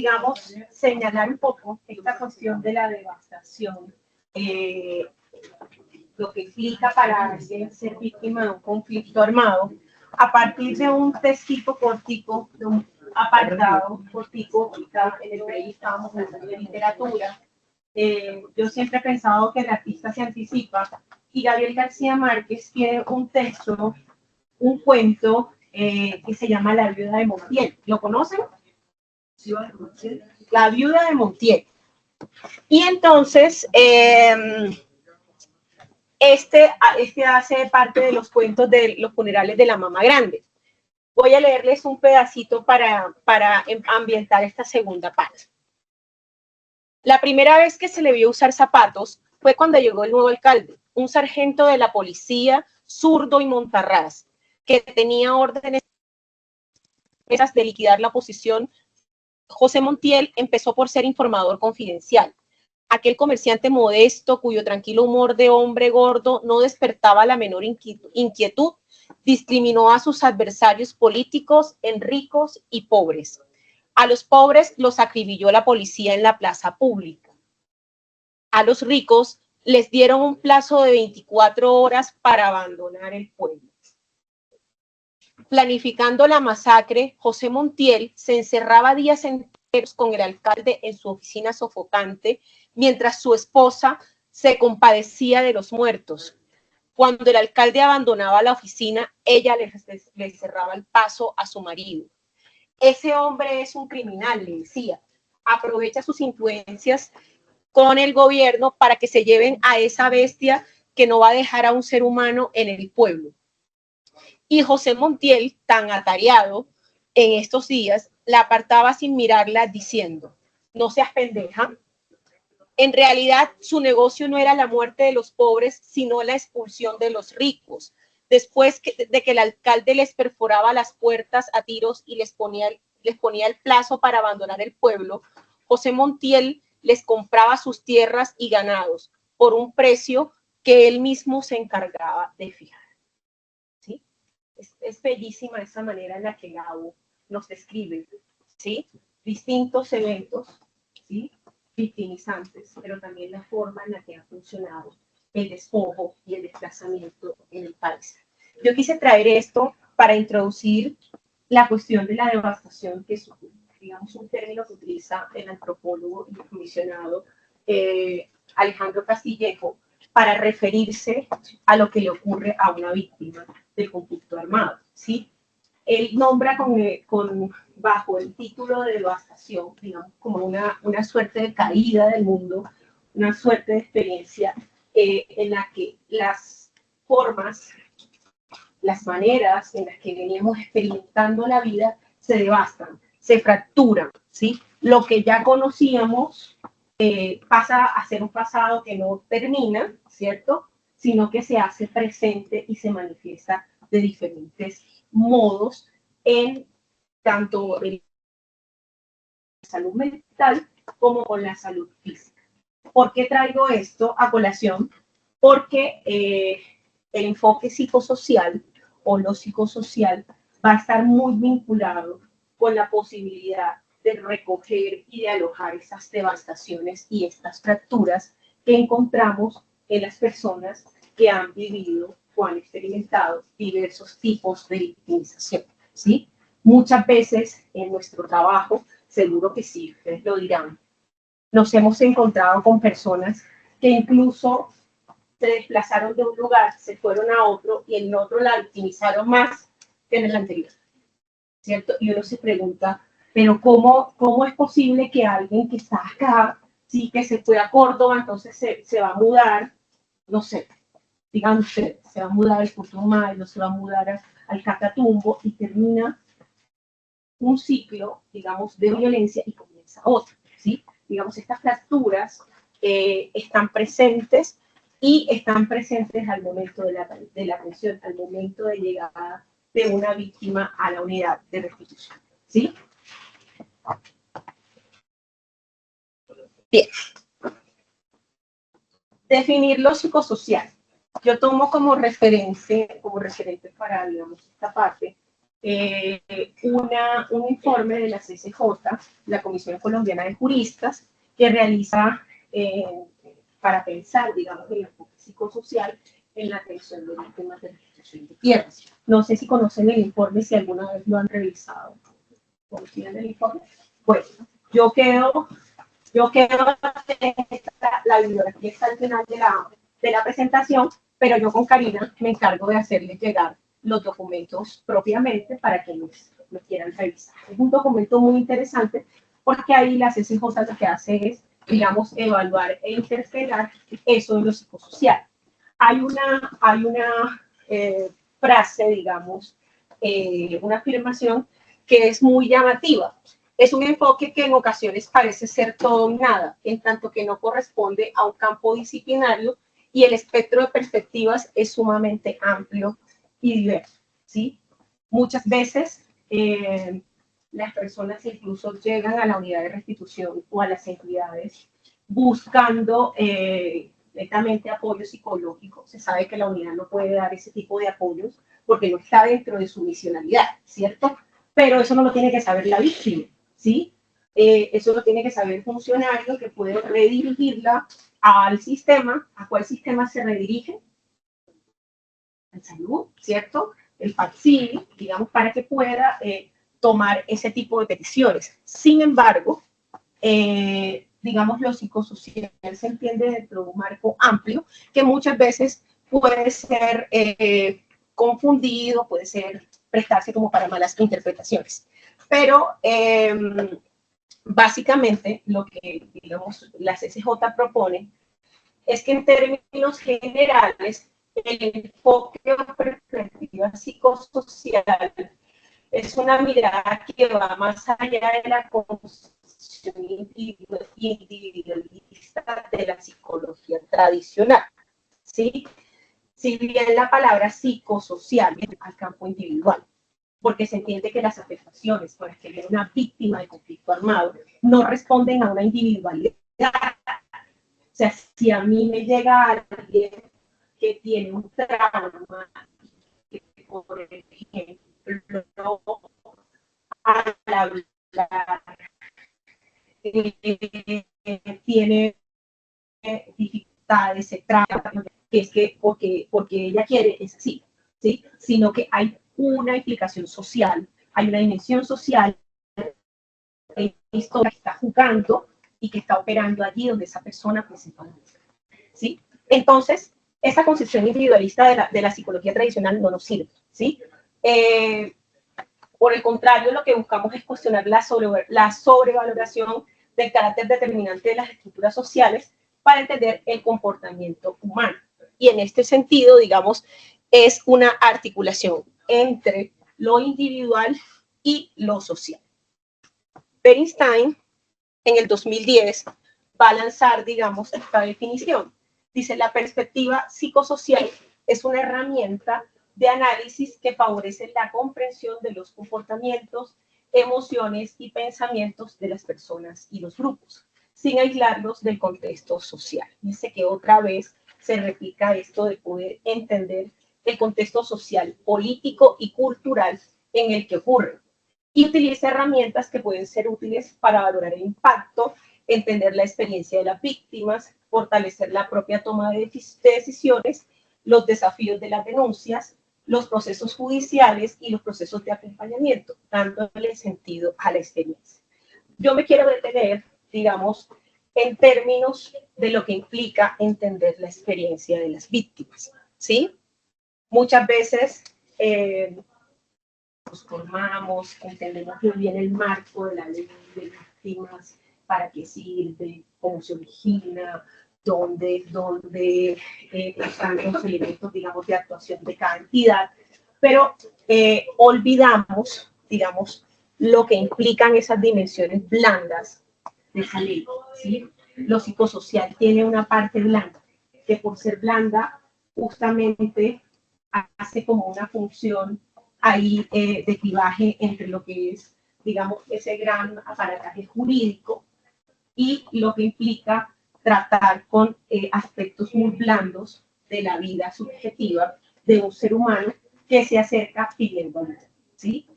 digamos, señalar un poco esta cuestión de la devastación, lo que implica para alguien ser víctima de un conflicto armado, a partir de un textito cortico, de un apartado cortico, en el que estábamos hablando de literatura. Yo siempre he pensado que el artista se anticipa, y Gabriel García Márquez tiene un texto, un cuento que se llama La viuda de Montiel. ¿Lo conocen? La viuda de Montiel. Y entonces, este hace parte de los cuentos de los funerales de la mamá grande. Voy a leerles un pedacito para ambientar esta segunda parte. La primera vez que se le vio usar zapatos fue cuando llegó el nuevo alcalde, un sargento de la policía, zurdo y montarraz, que tenía órdenes de liquidar la oposición. José Montiel empezó por ser informador confidencial, aquel comerciante modesto cuyo tranquilo humor de hombre gordo no despertaba la menor inquietud. Discriminó a sus adversarios políticos en ricos y pobres. A los pobres los acribilló la policía en la plaza pública. A los ricos les dieron un plazo de 24 horas para abandonar el pueblo. Planificando la masacre, José Montiel se encerraba días enteros con el alcalde en su oficina sofocante, mientras su esposa se compadecía de los muertos. Cuando el alcalde abandonaba la oficina, ella le cerraba el paso a su marido. Ese hombre es un criminal, le decía. Aprovecha sus influencias con el gobierno para que se lleven a esa bestia que no va a dejar a un ser humano en el pueblo. Y José Montiel, tan atareado en estos días, la apartaba sin mirarla diciendo: no seas pendeja. En realidad, su negocio no era la muerte de los pobres, sino la expulsión de los ricos. Después de que el alcalde les perforaba las puertas a tiros y les ponía el plazo para abandonar el pueblo, José Montiel les compraba sus tierras y ganados por un precio que él mismo se encargaba de fijar. ¿Sí? Es bellísima esa manera en la que Gabo nos describe, ¿sí? Distintos eventos, ¿sí? Victimizantes, pero también la forma en la que ha funcionado el despojo y el desplazamiento en el país. Yo quise traer esto para introducir la cuestión de la devastación, que es, digamos, un término que utiliza el antropólogo y el comisionado Alejandro Castillejo para referirse a lo que le ocurre a una víctima del conflicto armado, ¿sí? Él nombra bajo el título de devastación, digamos, como una suerte de caída del mundo, una suerte de experiencia en la que las formas, las maneras en las que veníamos experimentando la vida se devastan, se fracturan, ¿sí? Lo que ya conocíamos pasa a ser un pasado que no termina, ¿cierto? Sino que se hace presente y se manifiesta de diferentes modos en tanto en la salud mental como con la salud física. ¿Por qué traigo esto a colación? Porque el enfoque psicosocial o lo psicosocial va a estar muy vinculado con la posibilidad de recoger y de alojar esas devastaciones y estas fracturas que encontramos en las personas que han vivido o han experimentado diversos tipos de victimización, ¿sí? Muchas veces en nuestro trabajo, seguro que sí, ustedes lo dirán, nos hemos encontrado con personas que incluso se desplazaron de un lugar, se fueron a otro y en el otro la victimizaron más que en el anterior, ¿cierto? Y uno se pregunta, pero ¿cómo es posible que alguien que está acá, sí, que se fue a Córdoba, entonces se va a mudar, no sé, digan ustedes, se va a mudar al Putumayo, se va a mudar al Catatumbo y termina un ciclo, digamos, de violencia y comienza otro, ¿sí? Digamos, estas fracturas están presentes y están presentes al momento de la atención, al momento de llegada de una víctima a la unidad de restitución, ¿sí? Bien. Definir lo psicosocial. Yo tomo como referente para, digamos, esta parte, un informe de la CCJ, la Comisión Colombiana de Juristas, que realiza para pensar, digamos, en el enfoque psicosocial en la atención de víctimas de restitución de tierras. No sé si conocen el informe, si alguna vez lo han revisado. ¿Conocían el informe? Bueno, yo quedo la bibliografía está al final de la presentación, pero yo con Karina me encargo de hacerle llegar los documentos propiamente para que los quieran revisar. Es un documento muy interesante porque ahí la CCJ lo que hace es, digamos, evaluar e interpelar eso de lo psicosocial. Hay una frase, digamos, una afirmación que es muy llamativa. Es un enfoque que en ocasiones parece ser todo o nada, en tanto que no corresponde a un campo disciplinario y el espectro de perspectivas es sumamente amplio y diverso, ¿sí? Muchas veces las personas incluso llegan a la unidad de restitución o a las entidades buscando netamente apoyo psicológico. Se sabe que la unidad no puede dar ese tipo de apoyos porque no está dentro de su misionalidad, ¿cierto? Pero eso no lo tiene que saber la víctima, ¿sí? Eso lo tiene que saber el funcionario que puede redirigirla al sistema. ¿A cuál sistema se redirige? Al salud, ¿cierto? El PACSIMI, digamos, para que pueda tomar ese tipo de peticiones. Sin embargo, digamos, lo psicosocial se entiende dentro de un marco amplio que muchas veces puede ser confundido, puede ser prestarse como para malas interpretaciones. Pero básicamente lo que, digamos, la CCJ propone es que en términos generales el enfoque o perspectiva psicosocial es una mirada que va más allá de la concepción individualista de la psicología tradicional, ¿sí? Si bien la palabra psicosocial es al campo individual, porque se entiende que las afectaciones por las que viene una víctima de conflicto armado no responden a una individualidad. O sea, si a mí me llega alguien que tiene un trauma, que por ejemplo, al hablar, tiene dificultades, se trata, que es que porque ella quiere, es así, ¿sí? Sino que hay una implicación social, hay una dimensión social, hay una historia que está jugando y que está operando allí donde esa persona principalmente, ¿sí? Entonces, esa concepción individualista de la psicología tradicional no nos sirve, ¿sí? Por el contrario, lo que buscamos es cuestionar la sobrevaloración del carácter determinante de las estructuras sociales para entender el comportamiento humano. Y en este sentido, digamos, es una articulación entre lo individual y lo social. Bernstein, en el 2010, va a lanzar, digamos, esta definición. Dice, la perspectiva psicosocial es una herramienta de análisis que favorece la comprensión de los comportamientos, emociones y pensamientos de las personas y los grupos, sin aislarlos del contexto social. Dice que otra vez se replica esto de poder entender el contexto social, político y cultural en el que ocurre. Y utiliza herramientas que pueden ser útiles para valorar el impacto, entender la experiencia de las víctimas, fortalecer la propia toma de decisiones, los desafíos de las denuncias, los procesos judiciales y los procesos de acompañamiento, dándole sentido a la experiencia. Yo me quiero detener, digamos, en términos de lo que implica entender la experiencia de las víctimas, ¿sí? Muchas veces nos formamos, entendemos muy bien el marco de la ley de víctimas, para qué sirve, cómo se origina, dónde están los elementos, digamos, de actuación de cada entidad, pero olvidamos, digamos, lo que implican esas dimensiones blandas de esa ley, ¿sí? Lo psicosocial tiene una parte blanda, que por ser blanda, justamente hace como una función ahí de clivaje entre lo que es, digamos, ese gran aparataje jurídico y lo que implica tratar con aspectos muy blandos de la vida subjetiva de un ser humano que se acerca pidiendo ayuda, ¿sí?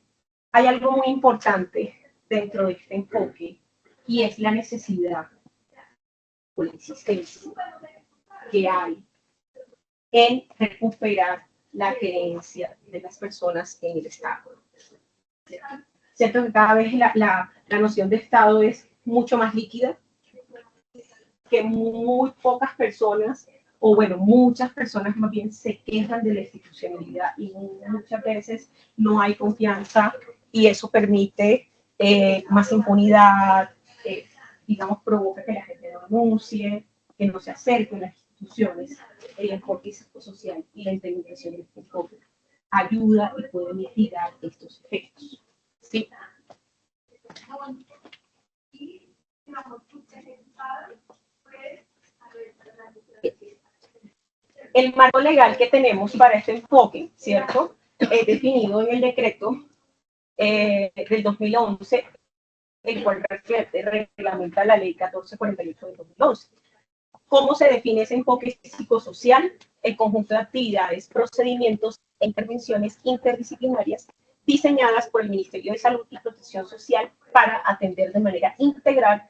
Hay algo muy importante dentro de este enfoque y es la necesidad o la insistencia que hay en recuperar la creencia de las personas en el Estado. Cierto que cada vez la noción de Estado es mucho más líquida, que muy pocas personas, o bueno, muchas personas más bien se quejan de la institucionalidad y muchas veces no hay confianza y eso permite más impunidad, digamos, provoca que la gente no denuncie, que no se acerque a las instituciones. El enfoque psicosocial y la implementación de este enfoque ayuda y puede mitigar estos efectos. ¿Sí? El marco legal que tenemos para este enfoque, ¿cierto? Es definido en el decreto del 2011, el cual reglamenta la ley 1448 del 2011. ¿Cómo se define ese enfoque psicosocial? El conjunto de actividades, procedimientos e intervenciones interdisciplinarias diseñadas por el Ministerio de Salud y Protección Social para atender de manera integral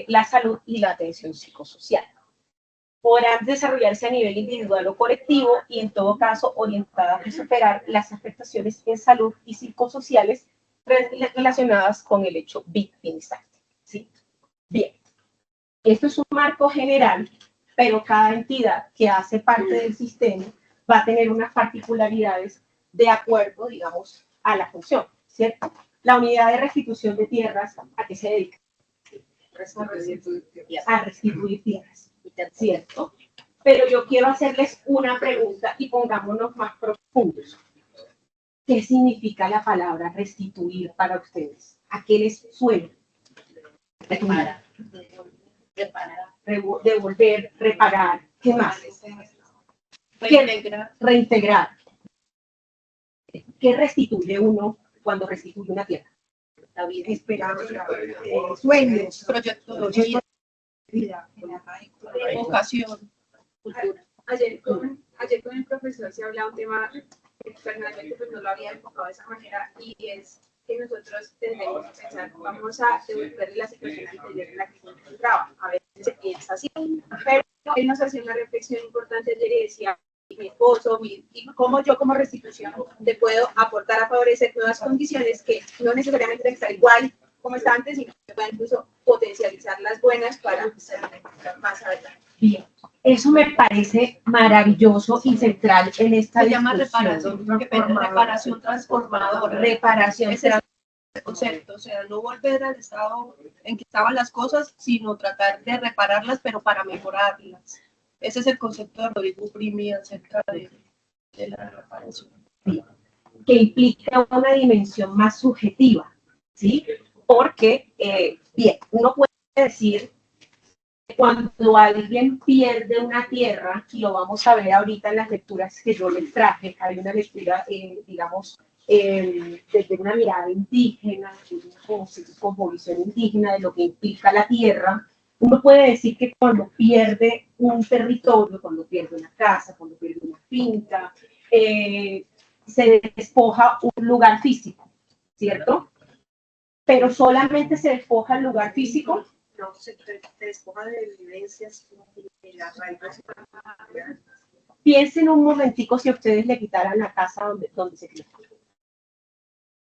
la salud y la atención psicosocial. Podrán desarrollarse a nivel individual o colectivo y en todo caso orientadas a superar las afectaciones en salud y psicosociales relacionadas con el hecho victimizante. ¿Sí? Bien, esto es un marco general, pero cada entidad que hace parte del sistema va a tener unas particularidades de acuerdo, digamos, a la función, ¿cierto? La unidad de restitución de tierras, ¿a qué se dedica? A restituir tierras, ¿cierto? Pero yo quiero hacerles una pregunta y pongámonos más profundos. ¿Qué significa la palabra restituir para ustedes? ¿A qué les suena? Reparar, devolver, reparar. ¿Qué más? Reintegrar. ¿Qué restituye uno cuando restituye una tierra? La vida, esperanza, sueños, proyectos de vida, vocación, cultura. Ayer con el profesor se hablaba un tema que personalmente pues no lo había enfocado de esa manera y es que nosotros tendremos que pensar, vamos a devolverle la situación anterior en la que se encontraba. A veces se piensa así, pero él nos hacía una reflexión importante ayer y decía, mi esposo, y cómo yo como restitución te puedo aportar a favorecer nuevas condiciones que no necesariamente deben estar igual como está antes, sino que puedan incluso potencializar las buenas para más adelante. Bien. Eso me parece maravilloso y central en esta Se llama reparación transformadora. Reparación. Ese es el concepto, o sea, no volver al estado en que estaban las cosas, sino tratar de repararlas, pero para mejorarlas. Ese es el concepto de Rodrigo Primi acerca de la reparación. Bien. Que implica una dimensión más subjetiva, ¿sí? Porque, bien, uno puede decir cuando alguien pierde una tierra, y lo vamos a ver ahorita en las lecturas que yo les traje, hay una lectura, digamos, desde una mirada indígena, una cosmovisión indígena de lo que implica la tierra, uno puede decir que cuando pierde un territorio, cuando pierde una casa, cuando pierde una finca, se despoja un lugar físico, ¿cierto? Pero solamente se despoja el lugar físico. No, se despoja de vivencias de las raíces. Piensen un momentico si a ustedes le quitaran la casa donde se crió.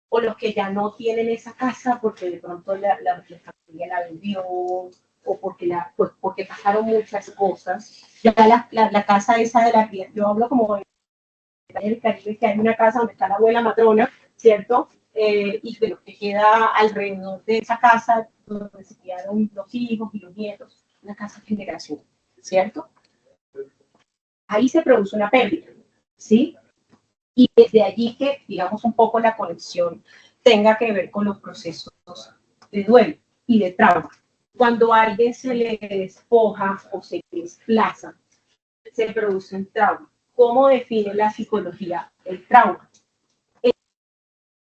O los que ya no tienen esa casa porque de pronto la familia la vendió o porque pasaron muchas cosas. Ya la casa esa de la que yo hablo como del Caribe, que hay una casa donde está la abuela matrona, ¿cierto? Y bueno, que queda alrededor de esa casa donde se quedaron los hijos y los nietos, una casa generacional, ¿cierto? Ahí se produce una pérdida, ¿sí? Y desde allí que, digamos, un poco la conexión tenga que ver con los procesos de duelo y de trauma. Cuando a alguien se le despoja o se desplaza, se produce un trauma. ¿Cómo define la psicología el trauma? El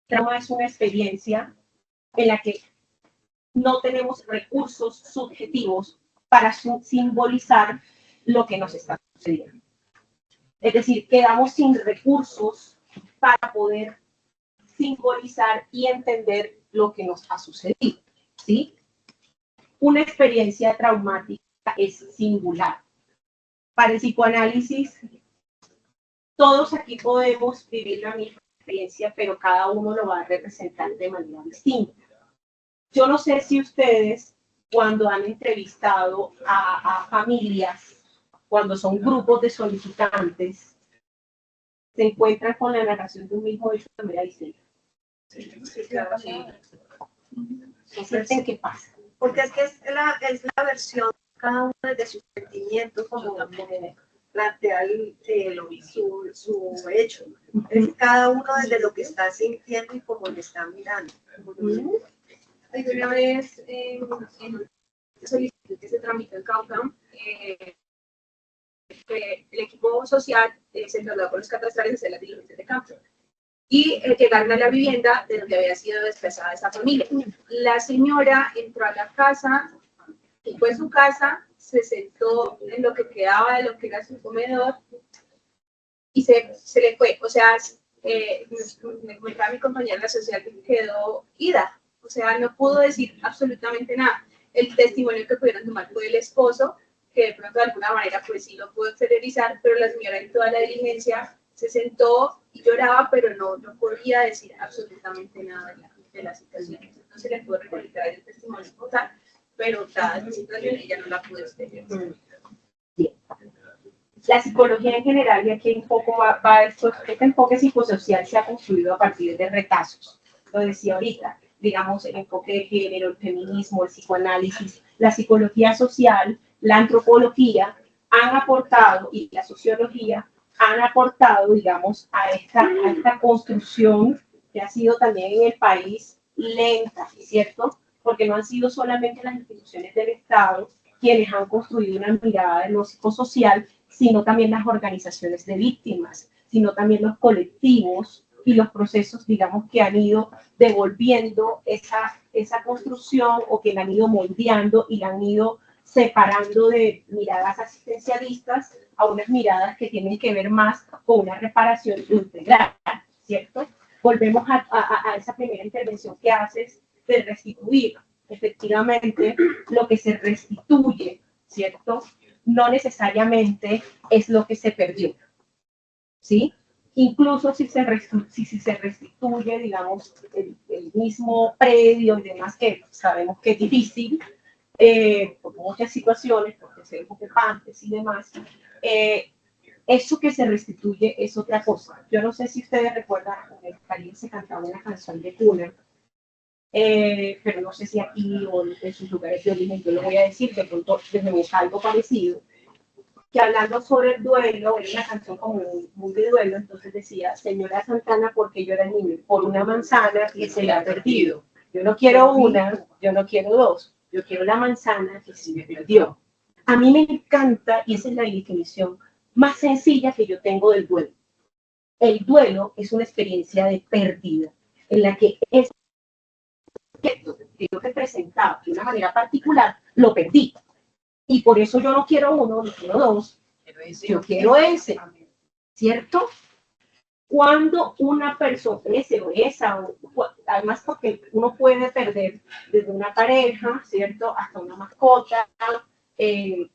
trauma es una experiencia en la que no tenemos recursos subjetivos para simbolizar lo que nos está sucediendo. Es decir, quedamos sin recursos para poder simbolizar y entender lo que nos ha sucedido, ¿sí? Una experiencia traumática es singular. Para el psicoanálisis, todos aquí podemos vivir la misma experiencia, pero cada uno lo va a representar de manera distinta. Yo no sé si ustedes, cuando han entrevistado a familias, cuando son grupos de solicitantes, se encuentran con la narración de un mismo hecho de manera distinta. Sí, claro, sí. ¿Qué sienten que pasa? Porque es que es la versión, cada uno desde sus sentimientos, como plantea su hecho. Es cada uno desde lo que está sintiendo y cómo le está mirando. Alguna vez en solicitud que se tramitó en Cauca, el equipo social se encargó con los catastrales de hacer las diligencias de campo. Y llegaron a la vivienda de donde había sido desplazada esa familia. La señora entró a la casa, y fue su casa, se sentó en lo que quedaba de lo que era su comedor y se le fue. O sea, me comentaba mi compañera en la social que quedó ida. O sea, no pudo decir absolutamente nada. El testimonio que pudieron tomar fue el esposo, que de pronto de alguna manera pues sí lo pudo exteriorizar, pero la señora en toda la diligencia se sentó y lloraba, pero no podía decir absolutamente nada de la situación. No se le pudo recolectar el testimonio total, pero dada esa situación ella no la pudo exteriorizar. Bien. La psicología en general, y aquí un poco va esto, este enfoque psicosocial se ha construido a partir de retazos. Lo decía ahorita, digamos, el enfoque de género, el feminismo, el psicoanálisis, la psicología social, la antropología han aportado, y la sociología han aportado, digamos, a esta construcción que ha sido también en el país lenta, ¿cierto? Porque no han sido solamente las instituciones del Estado quienes han construido una mirada de lo psicosocial, sino también las organizaciones de víctimas, sino también los colectivos y los procesos, digamos, que han ido devolviendo esa construcción o que la han ido moldeando y la han ido separando de miradas asistencialistas a unas miradas que tienen que ver más con una reparación integral, ¿cierto? Volvemos a esa primera intervención que haces de restituir. Efectivamente, lo que se restituye, ¿cierto? No necesariamente es lo que se perdió, ¿sí? Incluso si se restituye, digamos, el mismo predio y demás, que sabemos que es difícil, por muchas situaciones, porque ser ocupantes y demás, eso que se restituye es otra cosa. Yo no sé si ustedes recuerdan, en el Caribe se cantaba una canción de cuna, pero no sé si aquí o en sus lugares de origen, yo lo voy a decir, de pronto desde mi algo parecido, que hablando sobre el duelo, era una canción como muy de duelo, entonces decía, señora Santana, porque yo era niño, por una manzana que se la ha perdido. Yo no quiero una, yo no quiero dos, yo quiero la manzana que se me perdió. A mí me encanta, y esa es la definición más sencilla que yo tengo del duelo. El duelo es una experiencia de pérdida, en la que ese objeto que yo representaba de una manera particular, lo perdí. Y por eso yo no quiero uno, no quiero dos, yo quiero ese, ¿cierto? Cuando una persona, ese o esa, además porque uno puede perder desde una pareja, ¿cierto? Hasta una mascota,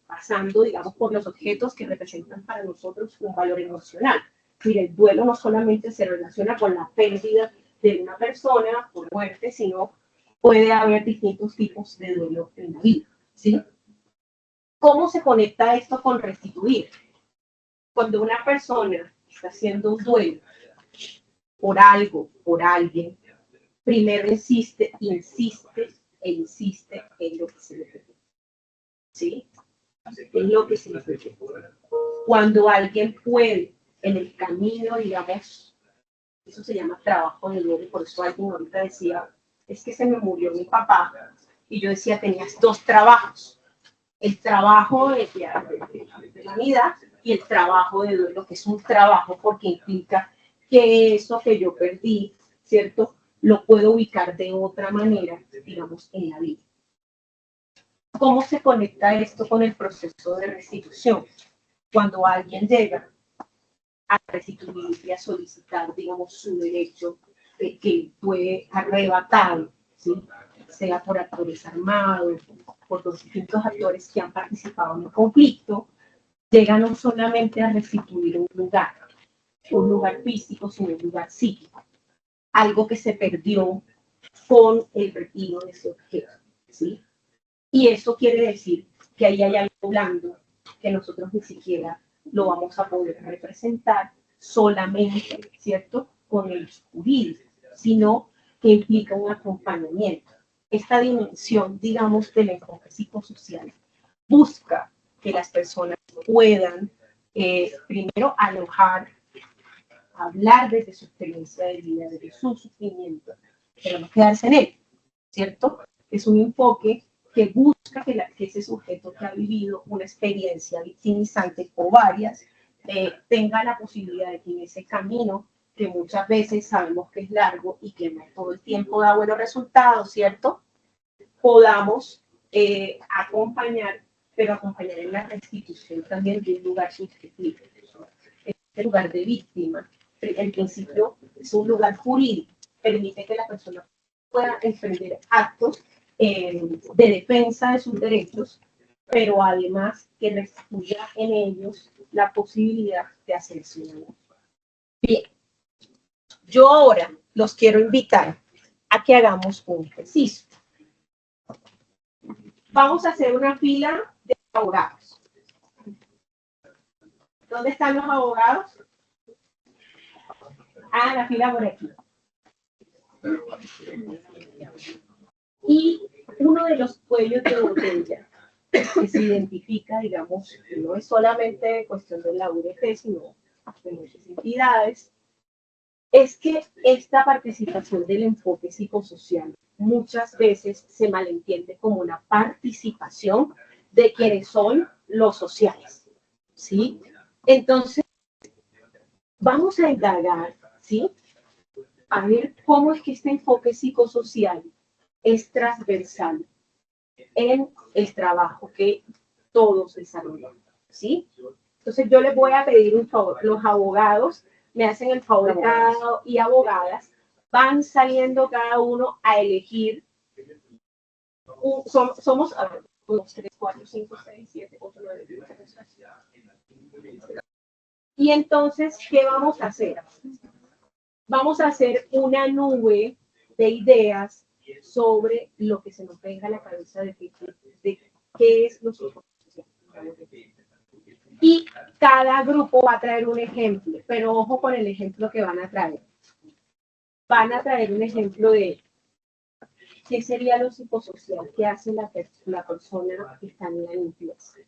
pasando, digamos, por los objetos que representan para nosotros un valor emocional. Mire, el duelo no solamente se relaciona con la pérdida de una persona por muerte, sino puede haber distintos tipos de duelo en la vida, ¿sí? ¿Cómo se conecta esto con restituir? Cuando una persona está haciendo un duelo por algo, por alguien, primero insiste en lo que se le perdió. ¿Sí? En lo que se le perdió. Cuando alguien puede, en el camino, digamos, eso se llama trabajo de duelo, por eso alguien ahorita decía, es que se me murió mi papá, y yo decía, tenías dos trabajos. El trabajo de la vida y el trabajo de duelo, que es un trabajo porque implica que eso que yo perdí, ¿cierto? Lo puedo ubicar de otra manera, digamos, en la vida. ¿Cómo se conecta esto con el proceso de restitución? Cuando alguien llega a restituir y a solicitar, digamos, su derecho que fue arrebatado, ¿sí? Sea por actores armados, por los distintos actores que han participado en el conflicto, llega no solamente a restituir un lugar físico, sino un lugar psíquico, algo que se perdió con el retiro de ese objeto, ¿sí? Y eso quiere decir que ahí hay algo blando que nosotros ni siquiera lo vamos a poder representar solamente, ¿cierto?, con el jurídico, sino que implica un acompañamiento. Esta dimensión, digamos, del enfoque psicosocial busca que las personas puedan primero alojar, hablar desde su experiencia de vida, desde su sufrimiento, pero no quedarse en él, ¿cierto? Es un enfoque que busca que ese sujeto que ha vivido una experiencia victimizante o varias, tenga la posibilidad de que en ese camino, que muchas veces sabemos que es largo y que no todo el tiempo da buenos resultados, ¿cierto?, podamos acompañar, pero acompañar en la restitución también de un lugar subjetivo, este lugar de víctima. En principio es un lugar jurídico, permite que la persona pueda emprender actos de defensa de sus derechos, pero además que restituya en ellos la posibilidad de hacerse una voz. Bien, yo ahora los quiero invitar a que hagamos un ejercicio. Vamos a hacer una fila de abogados. ¿Dónde están los abogados? Ah, la fila por aquí. Y uno de los cuellos de botella que se identifica, digamos, que no es solamente cuestión de la UDP, sino de muchas entidades, es que esta participación del enfoque psicosocial muchas veces se malentiende como una participación de quienes son los sociales, ¿sí? Entonces, vamos a indagar, ¿sí?, a ver cómo es que este enfoque psicosocial es transversal en el trabajo que todos desarrollan, ¿sí? Entonces, yo les voy a pedir un favor. Los abogados me hacen el favor y abogadas van saliendo cada uno a elegir. Somos, a ver, 1, 2, 3, 4, 5, 6, 7, 8, 9, 10. Y entonces, ¿qué vamos a hacer? Vamos a hacer una nube de ideas sobre lo que se nos venga a la cabeza de qué es lo psicosocial. Y cada grupo va a traer un ejemplo, pero ojo con el ejemplo que van a traer. Van a traer un ejemplo de qué sería lo psicosocial que hace la persona que está en la limpieza.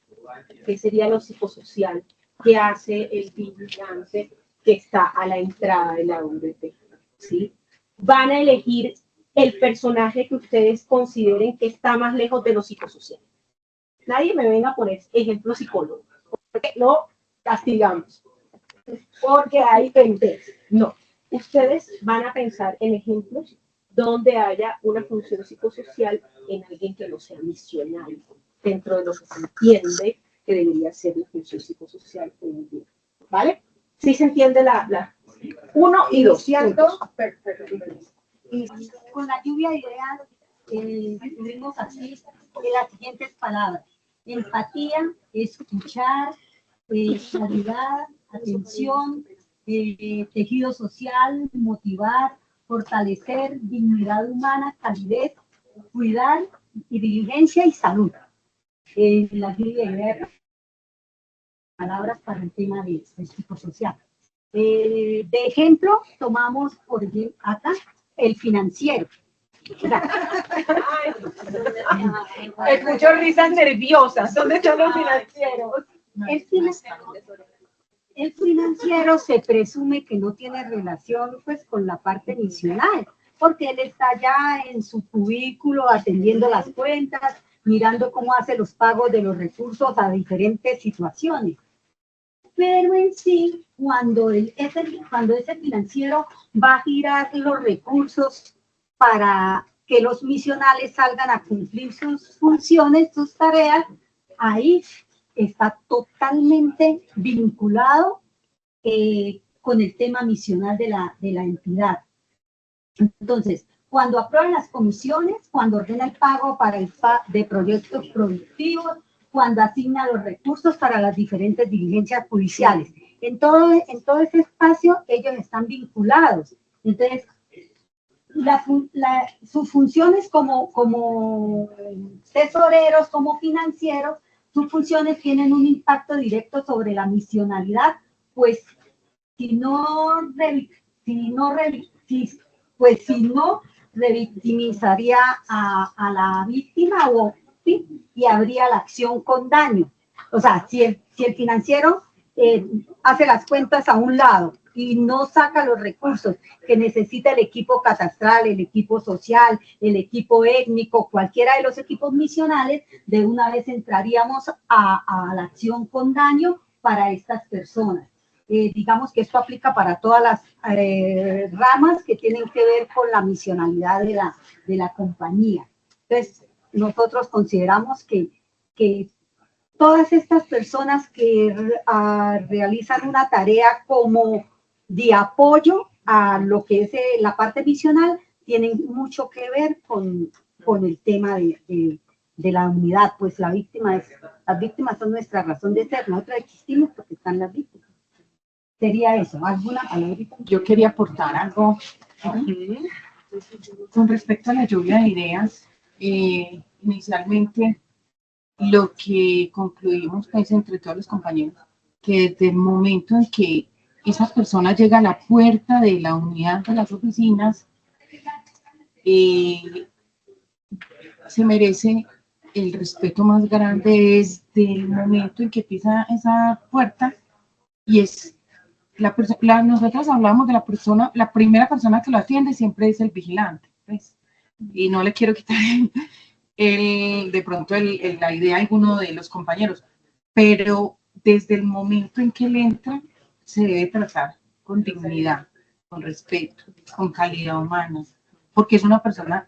¿Qué sería lo psicosocial que hace el vigilante que está a la entrada de la UDP? ¿Sí? Van a elegir el personaje que ustedes consideren que está más lejos de lo psicosocial. Nadie me venga a poner ejemplo psicólogo, porque lo castigamos, porque hay pendencias. No, ustedes van a pensar en ejemplos donde haya una función psicosocial en alguien que no sea misionario, dentro de lo que se entiende que debería ser la función psicosocial en un grupo. ¿Vale? ¿Sí se entiende la 1 y 2? Y con la lluvia de ideas, tuvimos así las siguientes palabras: empatía, escuchar, calidad, atención, tejido social, motivar, fortalecer, dignidad humana, calidez, cuidar, diligencia y salud. La lluvia de ideas, palabras para el tema de psicosocial. De ejemplo, tomamos por ejemplo acá el financiero. Escucho risas nerviosas. ¿Dónde están los financieros? El financiero se presume que no tiene relación pues con la parte misional, porque él está ya en su cubículo atendiendo las cuentas, mirando cómo hace los pagos de los recursos a diferentes situaciones. Pero en sí, cuando ese financiero va a girar los recursos para que los misionales salgan a cumplir sus funciones, sus tareas, ahí está totalmente vinculado con el tema misional de la entidad. Entonces, cuando aprueban las comisiones, cuando ordena el pago para de proyectos productivos, cuando asigna los recursos para las diferentes diligencias judiciales. En todo ese espacio ellos están vinculados. Entonces, sus funciones como tesoreros, como financieros, sus funciones tienen un impacto directo sobre la misionalidad, pues si no revictimizaría a la víctima y habría la acción con daño. O sea, si el financiero hace las cuentas a un lado y no saca los recursos que necesita el equipo catastral, el equipo social, el equipo étnico, cualquiera de los equipos misionales, de una vez entraríamos a la acción con daño para estas personas. Digamos que esto aplica para todas las ramas que tienen que ver con la misionalidad de la compañía. Entonces, nosotros consideramos que todas estas personas que realizan una tarea como de apoyo a lo que es la parte misional, tienen mucho que ver con el tema de la unidad, pues las víctimas son nuestra razón de ser, nosotros existimos porque están las víctimas. Sería eso, ¿alguna palabrita? Yo quería aportar algo con respecto a la lluvia de ideas. Inicialmente, lo que concluimos pues, entre todos los compañeros, que desde el momento en que esa persona llega a la puerta de la unidad de las oficinas, se merece el respeto más grande desde el momento en que pisa esa puerta, y es nosotros hablamos de la primera persona que lo atiende siempre es el vigilante, pues, y no le quiero quitar de pronto la idea a alguno de los compañeros, pero desde el momento en que él entra, se debe tratar con dignidad, con respeto, con calidad humana, porque es una persona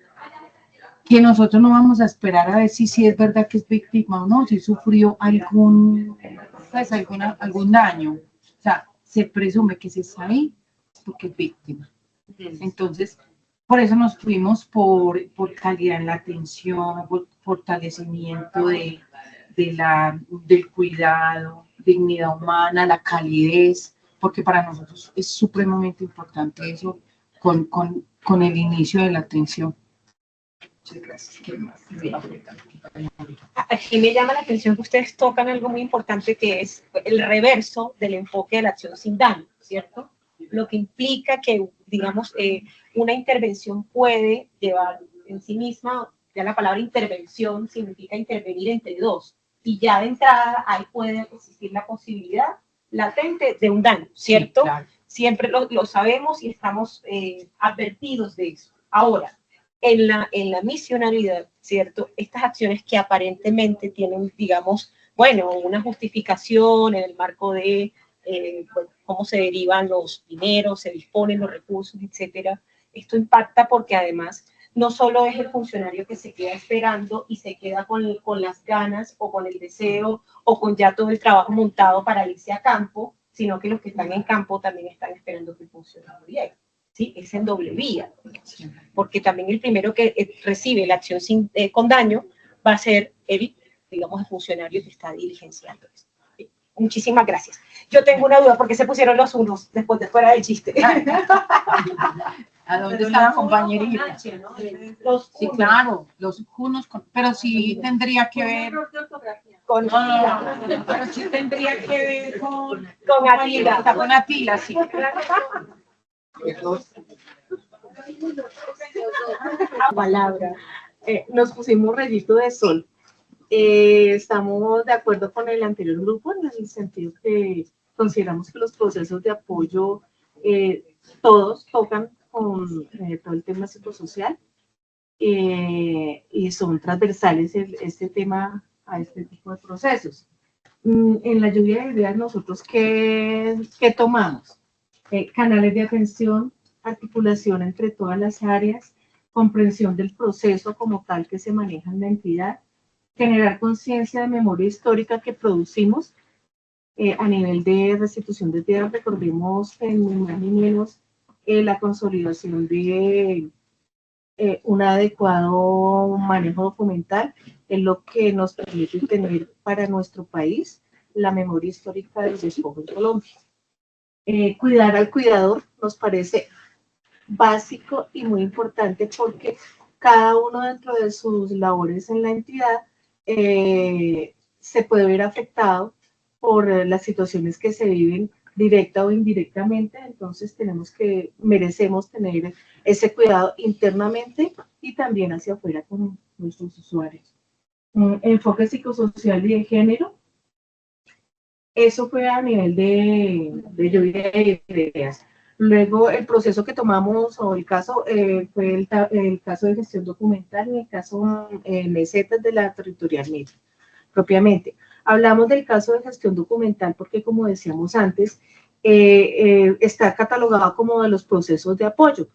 que nosotros no vamos a esperar a ver si es verdad que es víctima o no, si sufrió algún daño. O sea, se presume que se está ahí porque es víctima. Entonces, por eso nos fuimos por calidad en la atención, por fortalecimiento del cuidado, dignidad humana, la calidez, porque para nosotros es supremamente importante eso con el inicio de la atención. Muchas gracias. ¿Qué más? Aquí me llama la atención que ustedes tocan algo muy importante, que es el reverso del enfoque de la acción sin daño, ¿cierto? Lo que implica que, digamos, una intervención puede llevar en sí misma, ya la palabra intervención significa intervenir entre dos, y ya de entrada ahí puede existir la posibilidad latente de un daño, ¿cierto? Sí, claro. Siempre lo sabemos y estamos advertidos de eso. Ahora, en la misionalidad, ¿cierto? Estas acciones que aparentemente tienen, digamos, bueno, una justificación en el marco de cómo se derivan los dineros, se disponen los recursos, etcétera. Esto impacta porque además no solo es el funcionario que se queda esperando y se queda con las ganas o con el deseo o con ya todo el trabajo montado para irse a campo, sino que los que están en campo también están esperando que el funcionario llegue. ¿Sí? Es en doble vía, porque también el primero que recibe la acción con daño va a ser el funcionario que está diligenciando esto. ¿Sí? Muchísimas gracias. Yo tengo una duda, ¿por qué se pusieron los unos después de fuera del chiste? ¿A dónde está la compañerita? Sí, claro, los unos, pero sí tendría que ver pero sí tendría que ver con Atila. Con Atila, sí. Palabra. Nos pusimos rayito de sol. Estamos de acuerdo con el anterior grupo en el sentido que consideramos que los procesos de apoyo todos tocan con todo el tema psicosocial y son transversales este tema a este tipo de procesos. En la lluvia de ideas nosotros ¿qué tomamos? Canales de atención, articulación entre todas las áreas, comprensión del proceso como tal que se maneja en la entidad, generar conciencia de memoria histórica que producimos a nivel de restitución de tierras. Recordemos en más ni menos la consolidación de un adecuado manejo documental es lo que nos permite tener para nuestro país la memoria histórica del despojo en Colombia. Cuidar al cuidador nos parece básico y muy importante porque cada uno dentro de sus labores en la entidad se puede ver afectado por las situaciones que se viven directa o indirectamente, entonces merecemos tener ese cuidado internamente y también hacia afuera con nuestros usuarios. Enfoque psicosocial y de género, eso fue a nivel de lluvia de ideas. Luego el proceso que tomamos o el caso fue el caso de gestión documental y el caso mesetas de la territorial media, propiamente. Hablamos del caso de gestión documental porque, como decíamos antes, está catalogado como de los procesos de apoyo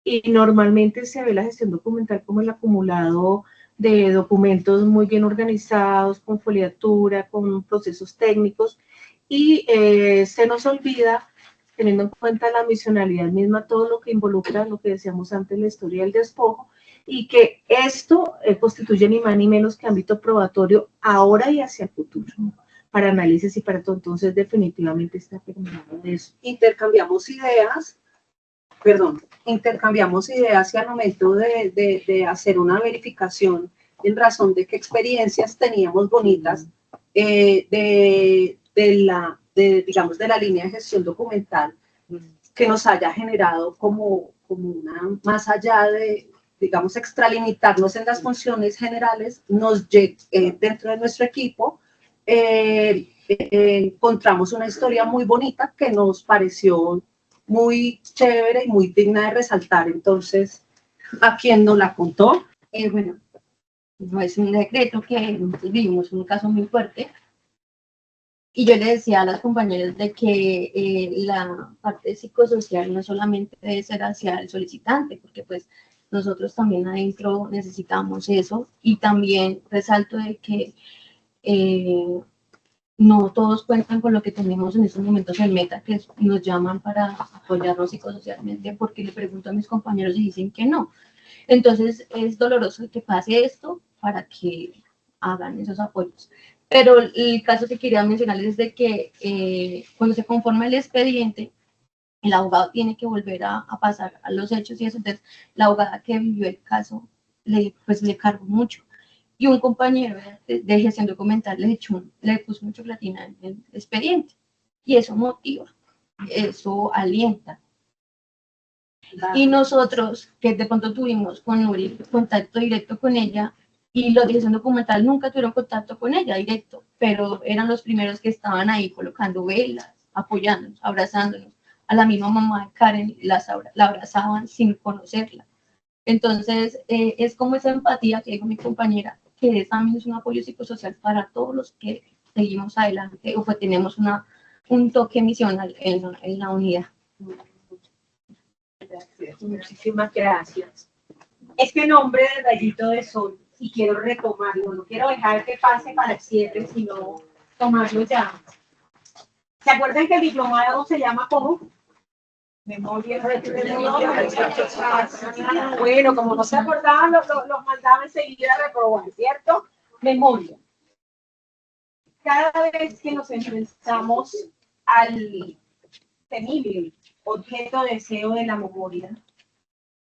y normalmente se ve la gestión documental como el acumulado de documentos muy bien organizados, con foliatura, con procesos técnicos y se nos olvida, teniendo en cuenta la misionalidad misma, todo lo que involucra, lo que decíamos antes, la historia del despojo, y que esto constituye ni más ni menos que ámbito probatorio ahora y hacia el futuro, para análisis y para todo. Entonces, definitivamente está terminado de eso. Intercambiamos ideas y al momento de hacer una verificación en razón de qué experiencias teníamos bonitas digamos, de la línea de gestión documental que nos haya generado como una, más allá de, digamos, extralimitarnos en las funciones generales, dentro de nuestro equipo encontramos una historia muy bonita que nos pareció muy chévere y muy digna de resaltar. Entonces, a quien nos la contó, bueno, no es un secreto que nosotros vivimos un caso muy fuerte. Y yo le decía a las compañeras de que la parte psicosocial no solamente debe ser hacia el solicitante, porque pues nosotros también adentro necesitamos eso. Y también resalto de que no todos cuentan con lo que tenemos en estos momentos en Meta, que nos llaman para apoyarnos psicosocialmente, porque le pregunto a mis compañeros y dicen que no. Entonces es doloroso que pase esto para que hagan esos apoyos. Pero el caso que quería mencionarles es de que cuando se conforma el expediente, el abogado tiene que volver a pasar a los hechos y eso. Entonces, la abogada que vivió el caso le cargó mucho. Y un compañero de gestión documental le puso mucho chocolatina en el expediente. Y eso motiva, eso alienta. Y nosotros, que de pronto tuvimos con Nuri contacto directo con ella, y los de gestión documental nunca tuvieron contacto con ella directo, pero eran los primeros que estaban ahí colocando velas, apoyándonos, abrazándonos. A la misma mamá de Karen la abrazaban sin conocerla. Entonces, es como esa empatía que dijo mi compañera, que también es un apoyo psicosocial para todos los que seguimos adelante o que tenemos un toque misional en la unidad. Gracias. Muchísimas gracias. Este nombre de Rayito de Sol, y quiero retomarlo, no quiero dejar que pase para el cierre, sino tomarlo ya. ¿Se acuerdan que el diplomado se llama cómo? Memoria. Bueno, como no se acordaban, los mandaba enseguida a reprobar, ¿cierto? Memoria. Cada vez que nos enfrentamos al temible objeto de deseo de la memoria,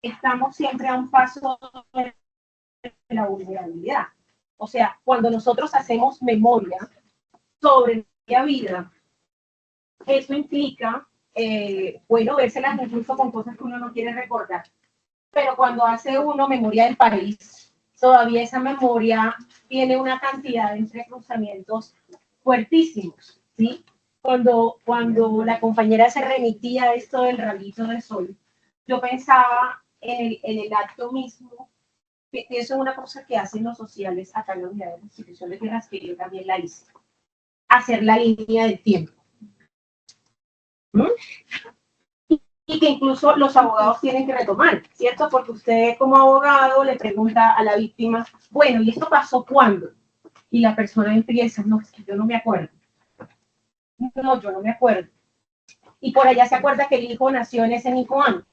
estamos siempre a un paso de la vulnerabilidad. O sea, cuando nosotros hacemos memoria sobre la vida, eso implica, bueno, vérselas incluso con cosas que uno no quiere recordar. Pero cuando hace uno memoria del país, todavía esa memoria tiene una cantidad de entrecruzamientos fuertísimos, ¿sí? Cuando la compañera se remitía a esto del rayito de sol, yo pensaba en el acto mismo, que eso es una cosa que hacen los sociales acá en la unidad de institución de tierras, que yo también la hice, hacer la línea del tiempo. Y que incluso los abogados tienen que retomar, ¿cierto? Porque usted como abogado le pregunta a la víctima, bueno, ¿y esto pasó cuándo? Y la persona empieza, no, es que yo no me acuerdo. No, yo no me acuerdo. y por allá se acuerda que el hijo nació en ese mismo año.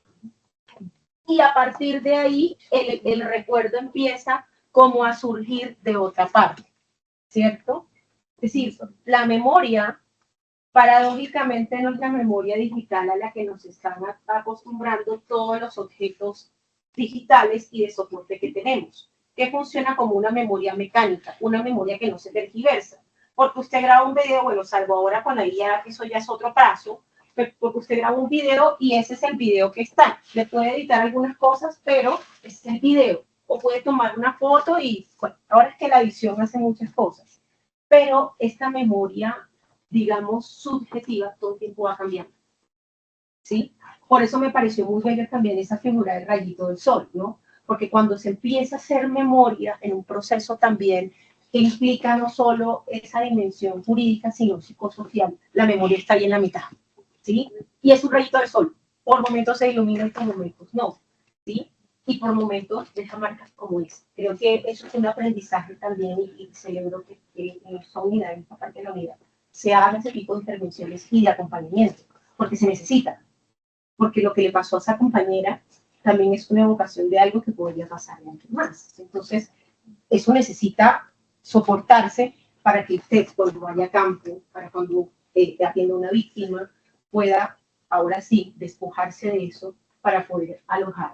Y a partir de ahí, el recuerdo empieza como a surgir de otra parte, ¿cierto? Es decir, la memoria, paradójicamente, no es la memoria digital a la que nos están acostumbrando todos los objetos digitales y de soporte que tenemos, que funciona como una memoria mecánica, una memoria que no se tergiversa. Porque usted graba un video, bueno, salvo ahora con la IA, eso ya es otro plazo, porque usted graba un video y ese es el video que está. Le puede editar algunas cosas, pero ese es el video. O puede tomar una foto y, bueno, ahora es que la edición hace muchas cosas. Pero esta memoria, digamos, subjetiva, todo el tiempo va cambiando. ¿Sí? Por eso me pareció muy bella también esa figura del rayito del sol, ¿no? Porque cuando se empieza a hacer memoria en un proceso también que implica no solo esa dimensión jurídica, sino psicosocial, la memoria está ahí en la mitad, ¿sí? Y es un rayito del sol. Por momentos se ilumina y por momentos no, ¿sí? Y por momentos deja marcas como esa. Creo que eso es un aprendizaje también y celebro que en esta unidad, en esta parte de la unidad, se hagan ese tipo de intervenciones y de acompañamiento, porque se necesita. Porque lo que le pasó a esa compañera también es una evocación de algo que podría pasar a alguien más. Entonces, eso necesita soportarse para que usted, cuando vaya a campo, para cuando atienda a una víctima, pueda, ahora sí, despojarse de eso para poder alojar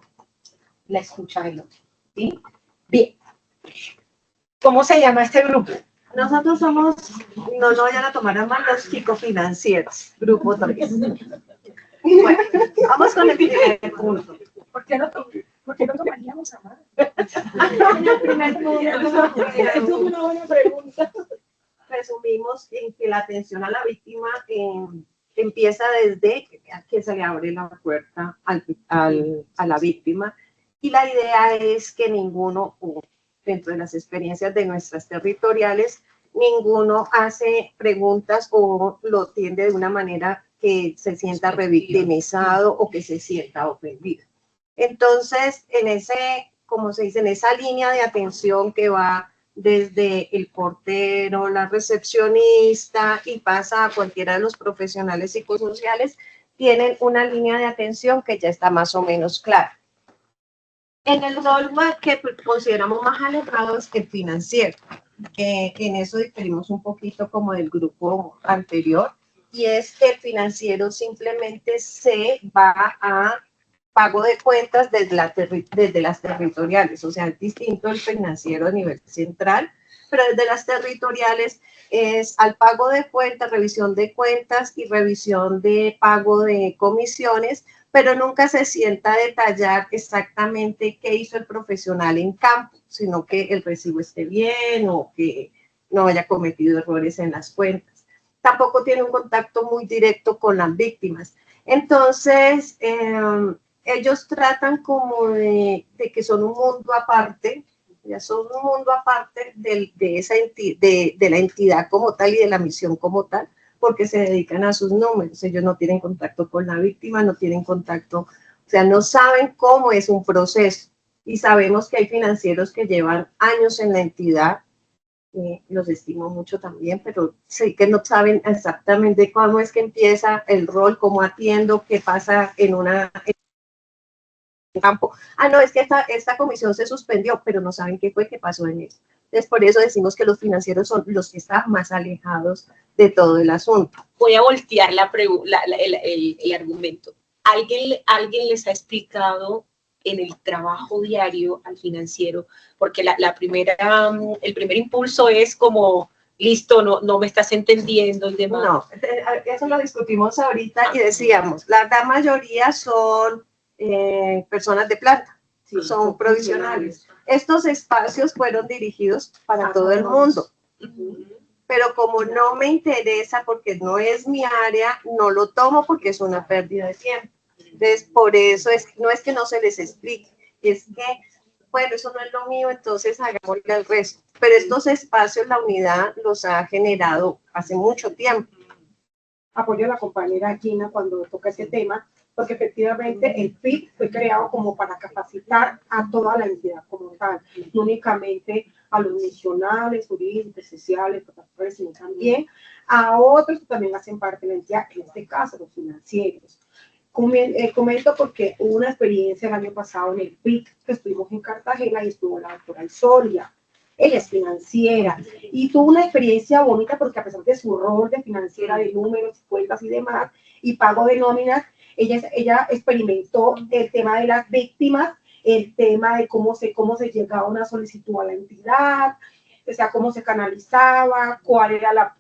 la escucha del otro. ¿Sí? Bien. ¿Cómo se llama este grupo? Nosotros somos, no lo vayan a tomar a mal, los psicofinancieros, grupo 3. Bueno, vamos con el primer punto. ¿Por qué no tomaríamos a mal? En el primer punto, Es una buena pregunta. resumimos en que la atención a la víctima empieza desde que se le abre la puerta a la víctima, y la idea es que ninguno, dentro de las experiencias de nuestras territoriales, ninguno hace preguntas o lo tiende de una manera que se sienta revictimizado o que se sienta ofendido. Entonces, en ese, como se dice, en esa línea de atención que va desde el portero, la recepcionista y pasa a cualquiera de los profesionales psicosociales, tienen una línea de atención que ya está más o menos clara. En el rol que consideramos más alejado es el financiero, que en eso diferimos un poquito como del grupo anterior, y es que el financiero simplemente se va a pago de cuentas desde las territoriales, o sea, es distinto el financiero a nivel central, pero desde las territoriales es al pago de cuentas, revisión de cuentas y revisión de pago de comisiones, pero nunca se sienta a detallar exactamente qué hizo el profesional en campo, sino que el recibo esté bien o que no haya cometido errores en las cuentas. Tampoco tiene un contacto muy directo con las víctimas. Entonces, ellos tratan como de que son un mundo aparte, ya son un mundo aparte de la entidad como tal y de la misión como tal, porque se dedican a sus números. Ellos no tienen contacto con la víctima, no tienen contacto, o sea, no saben cómo es un proceso. Y sabemos que hay financieros que llevan años en la entidad, los estimo mucho también, pero sí que no saben exactamente cómo es que empieza el rol, cómo atiendo, qué pasa en campo. No, es que esta comisión se suspendió, pero no saben qué fue que pasó en eso. Entonces, por eso decimos que los financieros son los que están más alejados de todo el asunto. Voy a voltear el argumento. ¿Alguien les ha explicado en el trabajo diario al financiero? Porque el primer impulso es como, listo, no me estás entendiendo y demás. No, eso lo discutimos ahorita y decíamos, la gran mayoría son personas de planta, sí, son provisionales. Estos espacios fueron dirigidos para todo el mundo. Pero como no me interesa porque no es mi área, no lo tomo porque es una pérdida de tiempo. Entonces, por eso no es que no se les explique, es que, bueno, eso no es lo mío, entonces hagámosle el resto. Pero estos espacios la unidad los ha generado hace mucho tiempo. Apoyo a la compañera Gina cuando toca ese tema, porque efectivamente el PIC fue creado como para capacitar a toda la entidad como tal, no únicamente a los misionales, jurídicos, sociales, profesores, sino también a otros que también hacen parte de la entidad, en este caso los financieros. Comento porque hubo una experiencia el año pasado en el PIC, que estuvimos en Cartagena y estuvo la doctora Isolia. Ella es financiera y tuvo una experiencia bonita porque a pesar de su rol de financiera, de números, cuentas y demás, y pago de nóminas, ella experimentó el tema de las víctimas, el tema de cómo se llegaba una solicitud a la entidad, o sea, cómo se canalizaba, cuál era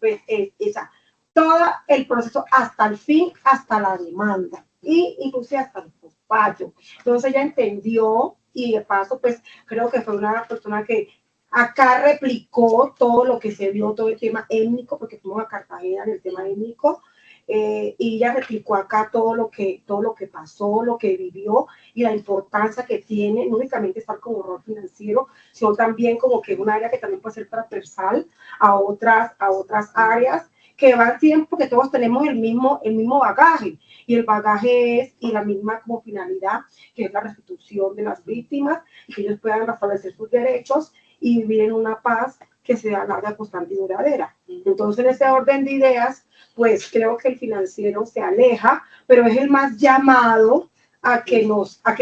todo el proceso hasta el fin, hasta la demanda, y incluso hasta el despacho. Entonces ella entendió y de paso, pues creo que fue una persona que acá replicó todo lo que se vio, todo el tema étnico, porque fuimos a Cartagena en el tema étnico, y ella replicó acá todo lo que pasó, lo que vivió y la importancia que tiene, no únicamente estar como rol financiero, sino también como que una área que también puede ser transversal a otras áreas que van siempre, porque todos tenemos el mismo bagaje, y el bagaje es y la misma como finalidad, que es la restitución de las víctimas, y que ellos puedan restablecer sus derechos y vivir en una paz que sea larga, constante y duradera. Entonces, en ese orden de ideas, pues creo que el financiero se aleja, pero es el más llamado a que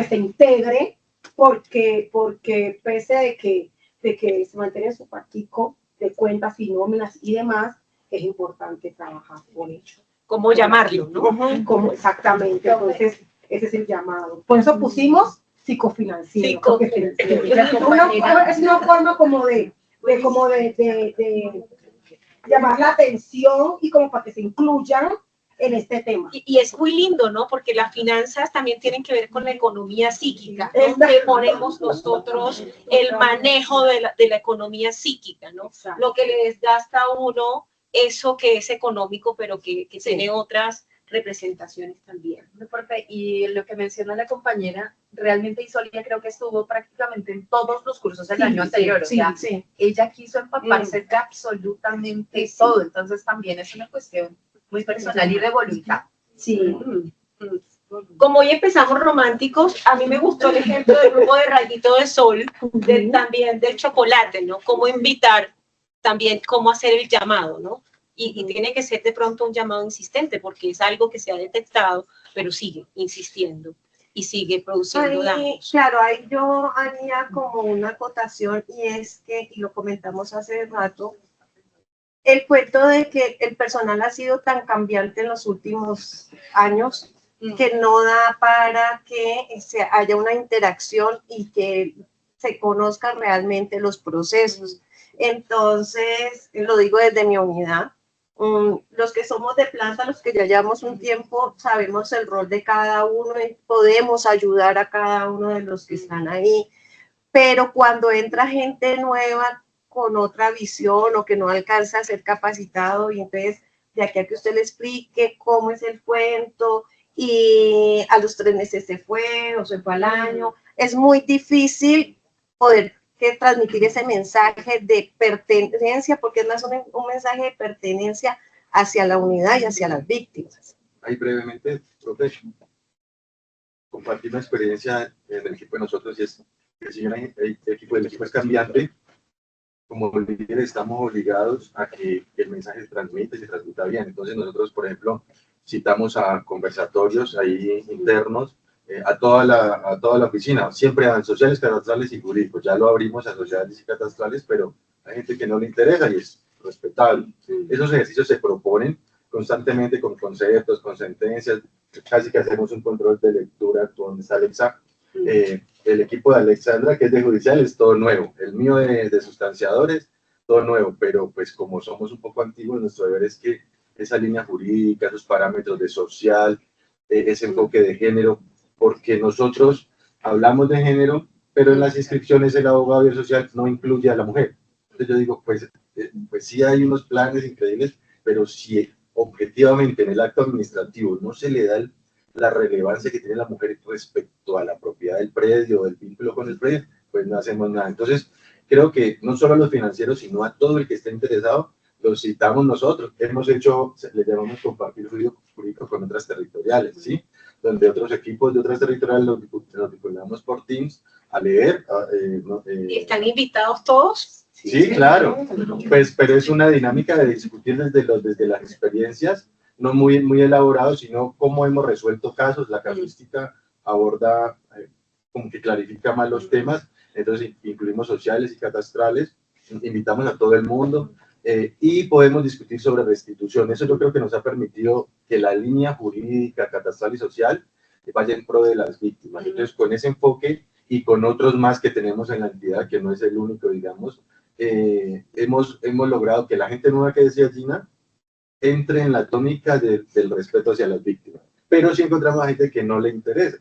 se integre, porque pese de que se mantiene su partico de cuentas y nóminas y demás, es importante trabajar por ello. ¿Cómo llamarlo, no? Exactamente, entonces ese es el llamado. Por eso pusimos psicofinanciero. Es una forma como de llamar la atención y como para que se incluyan en este tema. Y es muy lindo, ¿no? Porque las finanzas también tienen que ver con la economía psíquica, donde ponemos nosotros el manejo de la economía psíquica, ¿no? Exacto. Lo que le desgasta a uno, eso que es económico, pero que Sí. tiene otras representaciones también. Y lo que menciona la compañera, realmente Isolia creo que estuvo prácticamente en todos los cursos del año anterior, o sea, ella quiso empaparse de absolutamente todo, entonces también es una cuestión muy personal y de voluntad. Sí. Como hoy empezamos románticos, a mí me gustó el ejemplo del grupo de Rayito de Sol, también del chocolate, ¿no? Cómo invitar, también cómo hacer el llamado, ¿no? Y tiene que ser de pronto un llamado insistente, porque es algo que se ha detectado, pero sigue insistiendo y sigue produciendo daños. Claro, ahí yo haría como una acotación, y es que, y lo comentamos hace rato, el cuento de que el personal ha sido tan cambiante en los últimos años que no da para que haya una interacción y que se conozcan realmente los procesos. Entonces, lo digo desde mi unidad, los que somos de planta, los que ya llevamos un tiempo, sabemos el rol de cada uno y podemos ayudar a cada uno de los que están ahí, pero cuando entra gente nueva con otra visión o que no alcanza a ser capacitado, y entonces de aquí a que usted le explique cómo es el cuento y a los 3 meses se fue o se fue al año, es muy difícil poder transmitir ese mensaje de pertenencia, porque es más un mensaje de pertenencia hacia la unidad y hacia las víctimas. Ahí brevemente, profe, compartir una experiencia del equipo de nosotros, y es que si el equipo es cambiante, como líderes estamos obligados a que el mensaje se transmita y se transmita bien. Entonces nosotros, por ejemplo, citamos a conversatorios ahí internos, a toda la oficina, siempre a sociales, catastrales y jurídicos. Ya lo abrimos a sociales y catastrales, pero hay gente que no le interesa y es respetable. Esos ejercicios se proponen constantemente con conceptos, con sentencias, casi que hacemos un control de lectura con Alexa. El equipo de Alexandra, que es de judicial, es todo nuevo. El mío de sustanciadores, todo nuevo, pero pues como somos un poco antiguos, nuestro deber es que esa línea jurídica, esos parámetros de social, ese enfoque de género, porque nosotros hablamos de género, pero en las inscripciones el abogado y el social no incluye a la mujer. Entonces yo digo, pues sí hay unos planes increíbles, pero si objetivamente en el acto administrativo no se le da la relevancia que tiene la mujer respecto a la propiedad del predio, del vínculo con el predio, pues no hacemos nada. Entonces creo que no solo a los financieros, sino a todo el que esté interesado, los citamos nosotros. Hemos hecho, le llamamos compartir jurídico con otras territoriales, ¿sí? donde otros equipos de otras territoriales nos vinculamos por Teams a leer. ¿Y están invitados todos? Sí, claro, pues, pero es una dinámica de discutir desde las experiencias, no muy elaborado, sino cómo hemos resuelto casos. La casuística aborda, como que clarifica más los temas, entonces incluimos sociales y catastrales, invitamos a todo el mundo y podemos discutir sobre restitución. Eso yo creo que nos ha permitido que la línea jurídica, catastral y social vaya en pro de las víctimas. Entonces, con ese enfoque y con otros más que tenemos en la entidad, que no es el único, digamos, hemos logrado que la gente nueva que decía Gina entre en la tónica del respeto hacia las víctimas. Pero sí encontramos a gente que no le interesa.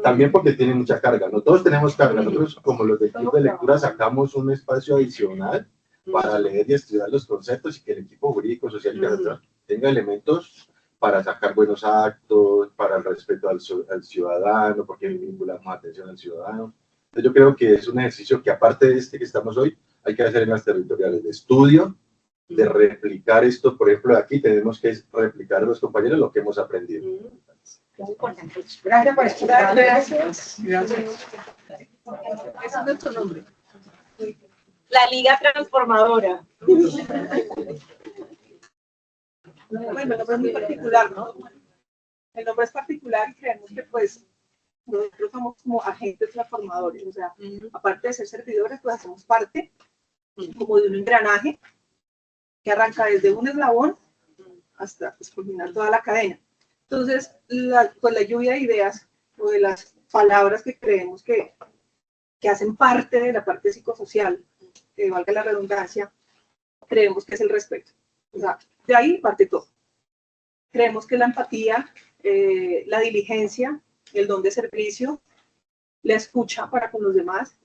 También porque tiene mucha carga. No todos tenemos carga. Nosotros, como los del club de lectura, sacamos un espacio adicional para leer y estudiar los conceptos y que el equipo jurídico, social y catastral tenga elementos para sacar buenos actos, para el respeto al ciudadano, porque vinculamos atención al ciudadano. Entonces, yo creo que es un ejercicio que, aparte de este que estamos hoy, hay que hacer en las territoriales de estudio, de replicar esto. Por ejemplo, aquí tenemos que replicar a los compañeros lo que hemos aprendido. Gracias por escuchar. Gracias. Ese es nuestro nombre. La Liga Transformadora. Bueno, el nombre es muy particular, ¿no? El nombre es particular y creemos que, pues, nosotros somos como agentes transformadores. O sea, aparte de ser servidores, pues hacemos parte como de un engranaje que arranca desde un eslabón hasta, pues, culminar toda la cadena. Entonces, con la lluvia de ideas o de las palabras que creemos que hacen parte de la parte psicosocial, que valga la redundancia, creemos que es el respeto. O sea, de ahí parte todo. Creemos que la empatía, la diligencia, el don de servicio, la escucha para con los demás,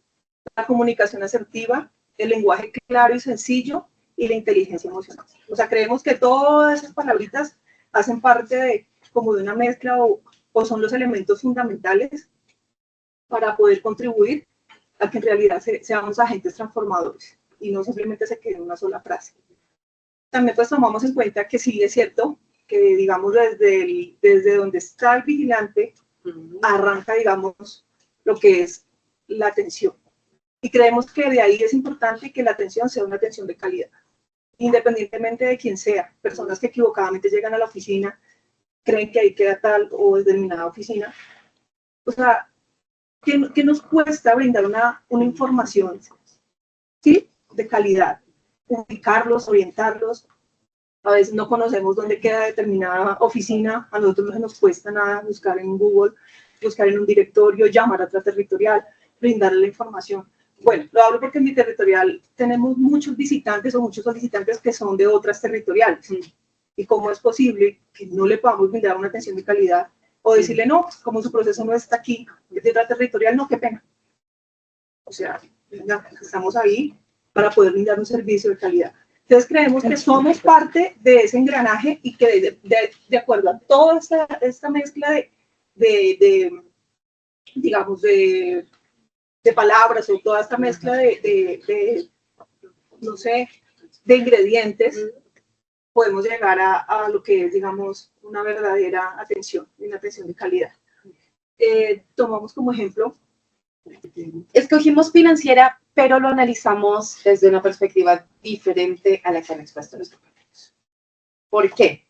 la comunicación asertiva, el lenguaje claro y sencillo y la inteligencia emocional. O sea, creemos que todas esas palabritas hacen parte como de una mezcla o son los elementos fundamentales para poder contribuir a que en realidad seamos agentes transformadores y no simplemente se quede en una sola frase. También pues tomamos en cuenta que sí es cierto que, digamos, desde donde está el vigilante arranca, digamos, lo que es la atención. Y creemos que de ahí es importante que la atención sea una atención de calidad, independientemente de quién sea. Personas que equivocadamente llegan a la oficina, creen que ahí queda tal o determinada oficina. O sea, ¿qué nos cuesta brindar una información, ¿sí?, de calidad? Ubicarlos, orientarlos. A veces no conocemos dónde queda determinada oficina, a nosotros no nos cuesta nada buscar en Google, buscar en un directorio, llamar a otra territorial, brindarle la información. Bueno, lo hablo porque en mi territorial tenemos muchos visitantes o muchos solicitantes que son de otras territoriales. ¿Y cómo es posible que no le podamos brindar una atención de calidad? O decirle, no, como su proceso no está aquí, es de otra territorial, no, qué pena. O sea, venga, estamos ahí para poder brindar un servicio de calidad. Entonces creemos que somos parte de ese engranaje y que de acuerdo a toda esta mezcla digamos, de palabras o toda esta mezcla no sé, de ingredientes, podemos llegar a lo que es, digamos, una verdadera atención, una atención de calidad. Tomamos como ejemplo. Escogimos financiera, pero lo analizamos desde una perspectiva diferente a la que han expuesto los compañeros. ¿Por qué?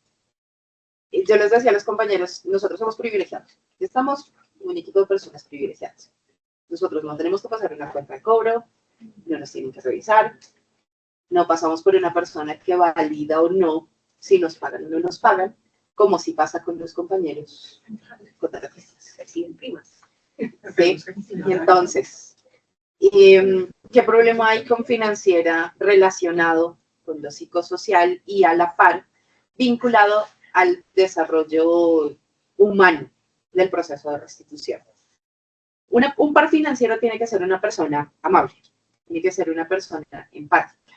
Yo les decía a los compañeros, nosotros somos privilegiados. Estamos en un equipo de personas privilegiadas. Nosotros no tenemos que pasar una cuenta de cobro, no nos tienen que revisar, no pasamos por una persona que valida o no si nos pagan o no nos pagan, como si pasa con los compañeros con tarjetas, así en primas. ¿Sí? Y entonces, ¿qué problema hay con financiera relacionado con lo psicosocial y a la par vinculado al desarrollo humano del proceso de restitución? Un par financiero tiene que ser una persona amable, tiene que ser una persona empática.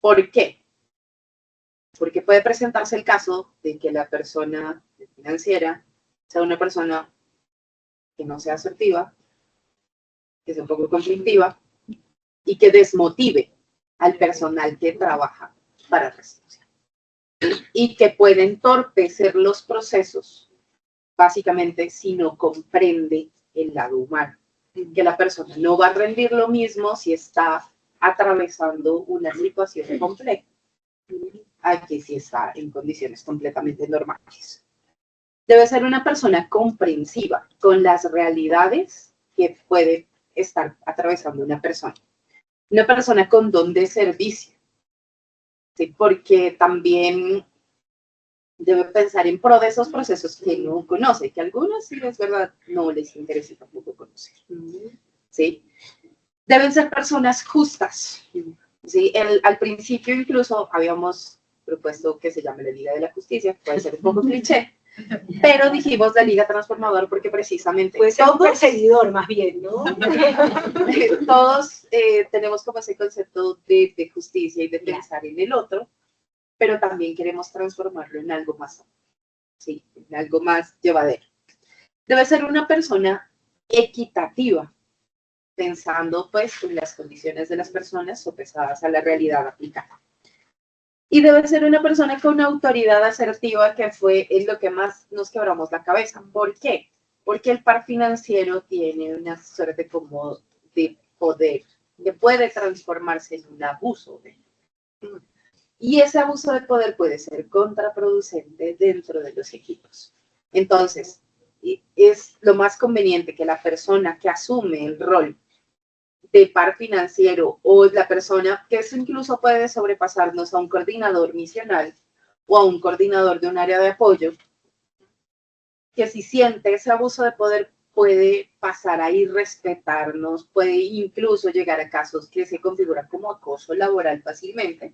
¿Por qué? Porque puede presentarse el caso de que la persona financiera sea una persona que no sea asertiva, que sea un poco conflictiva y que desmotive al personal que trabaja para restitución. Y que puede entorpecer los procesos básicamente si no comprende el lado humano, que la persona no va a rendir lo mismo si está atravesando una situación compleja a que si está en condiciones completamente normales. Debe ser una persona comprensiva con las realidades que puede estar atravesando una persona con don de servicio, ¿sí? Porque también debe pensar en pro de esos procesos que no conoce, que a algunos, sí es verdad, no les interesa tampoco conocer, ¿sí? Deben ser personas justas, ¿sí? Al principio incluso habíamos propuesto que se llame la Liga de la Justicia, puede ser un poco cliché, pero dijimos la Liga Transformadora porque precisamente Puede ser un perseguidor más bien, ¿no? todos tenemos como ese concepto de justicia y de pensar en el otro, pero también queremos transformarlo en algo más, sí, en algo más llevadero. Debe ser una persona equitativa, pensando pues en las condiciones de las personas sopesadas a la realidad aplicada. Y debe ser una persona con autoridad asertiva, que es lo que más nos quebramos la cabeza. ¿Por qué? Porque el par financiero tiene una suerte como de poder, que puede transformarse en un abuso de él. Y ese abuso de poder puede ser contraproducente dentro de los equipos. Entonces, es lo más conveniente que la persona que asume el rol de par financiero o la persona, que eso incluso puede sobrepasarnos a un coordinador misional o a un coordinador de un área de apoyo, que si siente ese abuso de poder puede pasar a irrespetarnos, puede incluso llegar a casos que se configuran como acoso laboral fácilmente.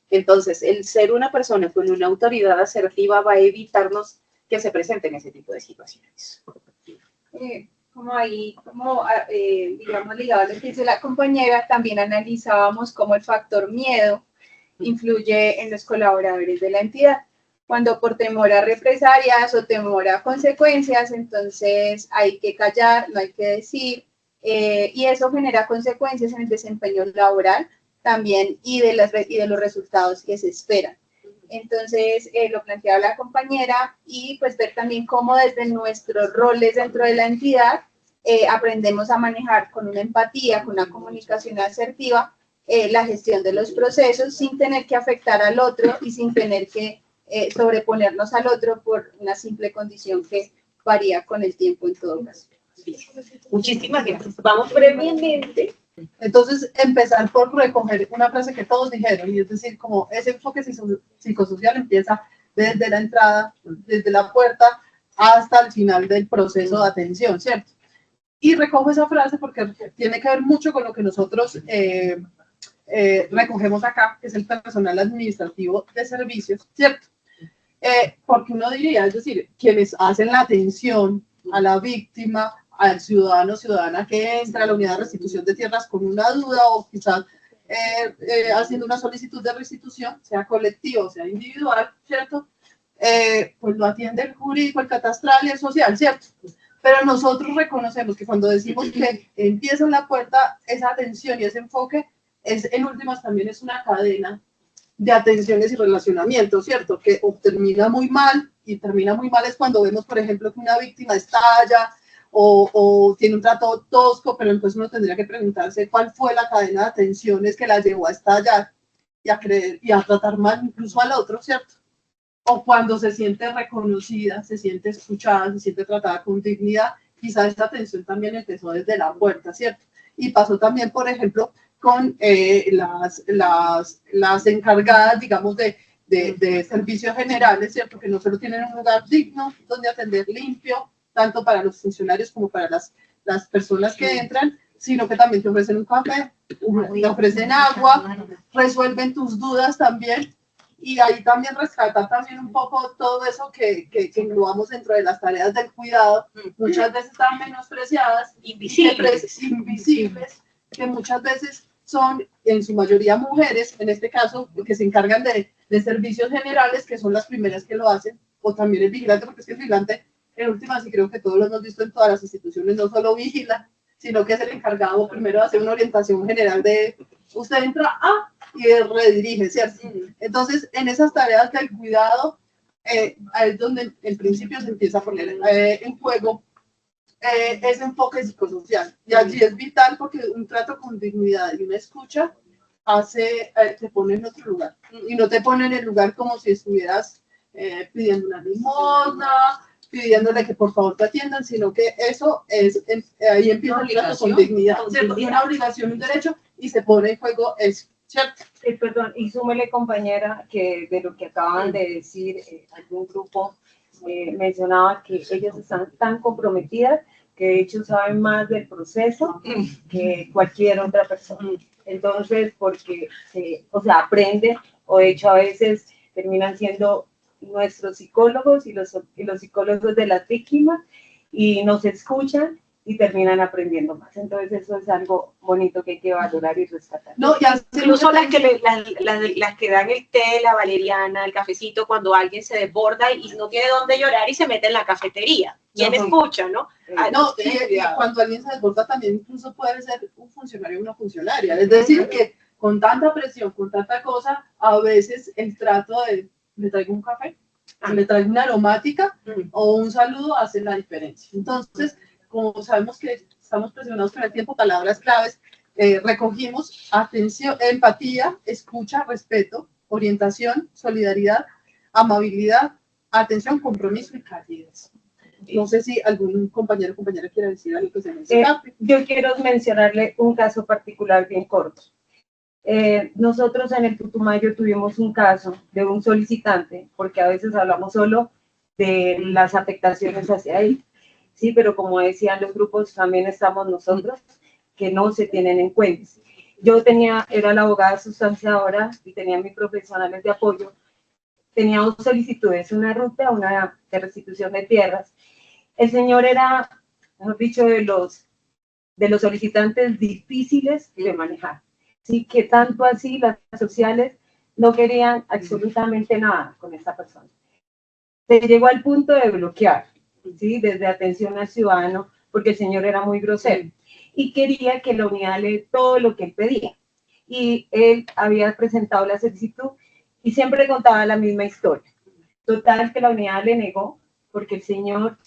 Entonces, el ser una persona con una autoridad asertiva va a evitarnos que se presenten ese tipo de situaciones. Digamos, ligado a lo que dice la compañera, también analizábamos cómo el factor miedo influye en los colaboradores de la entidad. Cuando por temor a represalias o temor a consecuencias, entonces hay que callar, no hay que decir, y eso genera consecuencias en el desempeño laboral también y de los resultados que se esperan. Entonces, lo planteaba la compañera y pues ver también cómo desde nuestros roles dentro de la entidad aprendemos a manejar con una empatía, con una comunicación asertiva, la gestión de los procesos sin tener que afectar al otro y sin tener que sobreponernos al otro por una simple condición que varía con el tiempo en todo caso. Muchísimas gracias. Vamos brevemente. Entonces, empezar por recoger una frase que todos dijeron, y es decir, como ese enfoque psicosocial empieza desde la entrada, desde la puerta, hasta el final del proceso de atención, ¿cierto? Y recojo esa frase porque tiene que ver mucho con lo que nosotros recogemos acá, que es el personal administrativo de servicios, ¿cierto? Porque uno diría, es decir, quienes hacen la atención a la víctima, al ciudadano o ciudadana que entra a la unidad de restitución de tierras con una duda o quizás haciendo una solicitud de restitución, sea colectivo, sea individual, ¿cierto? Pues lo atiende el jurídico, el catastral y el social, ¿cierto? Pero nosotros reconocemos que cuando decimos que empieza en la puerta, esa atención y ese enfoque, en últimas también es una cadena de atenciones y relacionamientos, ¿cierto? Que termina muy mal, y termina muy mal es cuando vemos, por ejemplo, que una víctima estalla o tiene un trato tosco, pero entonces uno tendría que preguntarse cuál fue la cadena de atenciones que la llevó a estallar y a creer y a tratar mal incluso al otro, ¿cierto? O cuando se siente reconocida, se siente escuchada, se siente tratada con dignidad, quizás esta atención también empezó desde la puerta, ¿cierto? Y pasó también, por ejemplo, con las encargadas, digamos, de servicios generales, ¿cierto? Que no solo tienen un lugar digno donde atender limpio, tanto para los funcionarios como para las personas que entran, sino que también te ofrecen un café, te ofrecen agua, resuelven tus dudas también, y ahí también rescatar también un poco todo eso que incluamos dentro de las tareas del cuidado, muchas veces están menospreciadas, invisibles, que muchas veces son en su mayoría mujeres, en este caso, que se encargan de servicios generales, que son las primeras que lo hacen, o también el vigilante, porque es que el vigilante, en últimas, y creo que todos lo hemos visto en todas las instituciones, no solo vigila, sino que es el encargado primero de hacer una orientación general de usted entra a y redirige, ¿cierto? Entonces, en esas tareas del cuidado es donde en principio se empieza a poner en juego ese enfoque psicosocial. Y allí es vital porque un trato con dignidad y una escucha te pone en otro lugar. Y no te pone en el lugar como si estuvieras pidiendo una limosna, pidiéndole que por favor te atiendan, sino que eso es, ahí empieza el trato con dignidad. Y una obligación, un derecho, y se pone en juego eso, ¿cierto? Perdón, y súmele, compañera, que de lo que acaban de decir, algún grupo mencionaba que ellas están tan comprometidas que de hecho saben más del proceso que cualquier otra persona. Entonces, porque o sea, aprenden, o de hecho a veces terminan siendo nuestros psicólogos y los psicólogos de las víctimas, y nos escuchan y terminan aprendiendo más. Entonces eso es algo bonito que hay que valorar y rescatar. No, incluso las que dan el té, la valeriana, el cafecito, cuando alguien se desborda y no tiene dónde llorar y se mete en la cafetería. ¿Quién escucha, no? No, y cuando alguien se desborda también incluso puede ser un funcionario o una funcionaria. Es decir, que con tanta presión, con tanta cosa, a veces el trato de le traigo un café, le traigo una aromática o un saludo hace la diferencia. Entonces, como sabemos que estamos presionados por el tiempo, palabras claves, recogimos atención, empatía, escucha, respeto, orientación, solidaridad, amabilidad, atención, compromiso y calidez. No sé si algún compañero o compañera quiere decir algo que se me escape. Yo quiero mencionarle un caso particular bien corto. Nosotros en el Putumayo tuvimos un caso de un solicitante, porque a veces hablamos solo de las afectaciones hacia él, sí, pero como decían los grupos, también estamos nosotros, que no se tienen en cuenta. Yo era la abogada sustanciadora y tenía mis profesionales de apoyo. Teníamos solicitudes, una ruta, una de restitución de tierras. El señor era, mejor dicho, de los solicitantes difíciles de manejar. Sí, que tanto así las sociales no querían absolutamente nada con esta persona. Se llegó al punto de bloquear, ¿sí? Desde atención al ciudadano, porque el señor era muy grosero y quería que la unidad le todo lo que él pedía. Y él había presentado la solicitud y siempre contaba la misma historia. Total, que la unidad le negó porque el señor,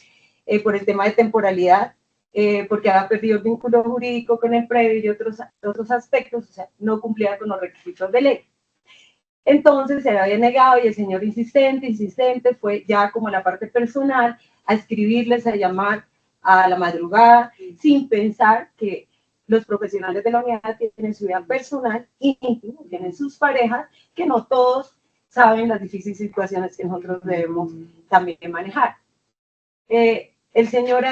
por el tema de temporalidad, porque había perdido el vínculo jurídico con el predio y otros aspectos, o sea, no cumplía con los requisitos de ley. Entonces se le había negado y el señor insistente, fue ya como la parte personal a escribirles, a llamar a la madrugada, sin pensar que los profesionales de la unidad tienen su vida personal íntima, tienen sus parejas, que no todos saben las difíciles situaciones que nosotros debemos también manejar. El señor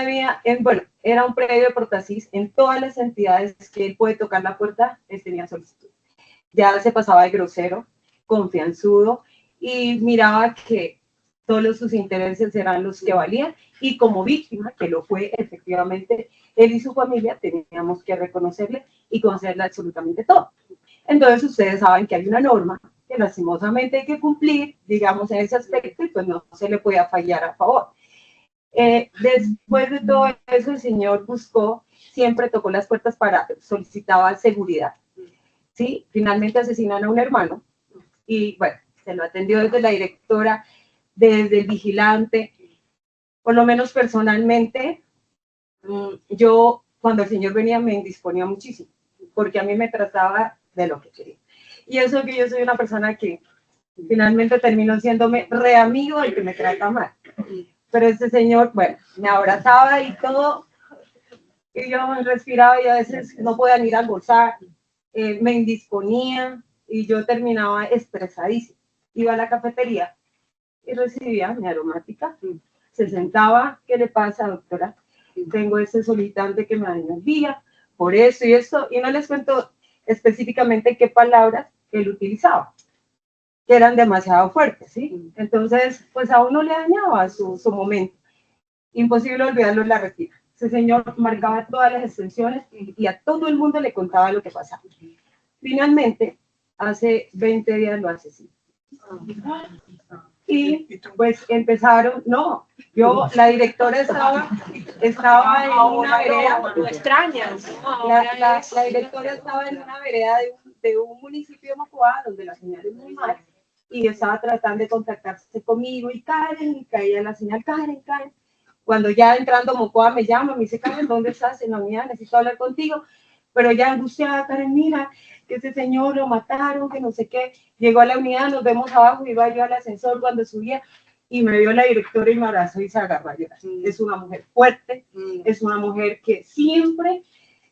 era un predio de Portacis, en todas las entidades que él puede tocar la puerta, él tenía solicitud. Ya se pasaba de grosero, confianzudo, y miraba que todos sus intereses eran los que valían, y como víctima, que lo fue efectivamente, él y su familia teníamos que reconocerle y concederle absolutamente todo. Entonces ustedes saben que hay una norma que lastimosamente hay que cumplir, digamos, en ese aspecto, y pues no se le puede fallar a favor. Después de todo eso, el señor buscó, siempre tocó las puertas solicitaba seguridad. ¿Sí? Finalmente asesinan a un hermano y bueno, se lo atendió desde la directora, desde el vigilante, por lo menos personalmente. Yo, cuando el señor venía, me indisponía muchísimo, porque a mí me trataba de lo que quería. Y eso que yo soy una persona que finalmente terminó siéndome re amigo del que me trata mal. Pero este señor, bueno, me abrazaba y todo, y yo respiraba y a veces no podía ir a almorzar, me indisponía y yo terminaba estresadísima. Iba a la cafetería y recibía mi aromática, se sentaba, ¿qué le pasa, doctora? Tengo ese solicitante que me dañó el día, por eso y esto, y no les cuento específicamente qué palabras él utilizaba, que eran demasiado fuertes, ¿sí? Entonces, pues a uno le dañaba su momento. Imposible olvidarlo en la retina. Ese señor marcaba todas las extensiones y a todo el mundo le contaba lo que pasaba. Finalmente, hace 20 días lo asesinó. Y pues empezaron, la directora estaba en una vereda. Lo extrañas. La directora estaba en una vereda de un municipio de Mocoa, donde la señal es muy mal, y estaba tratando de contactarse conmigo y Karen, y caía la señal, Karen, Karen. Cuando ya entrando Mocoa me llama, me dice, Karen, ¿dónde estás? En la unidad, necesito hablar contigo. Pero ya angustiada, Karen, mira, que ese señor lo mataron, que no sé qué. Llegó a la unidad, nos vemos abajo, iba yo al ascensor cuando subía y me vio la directora y me abrazó y se agarró a llorar. Es una mujer fuerte, es una mujer que siempre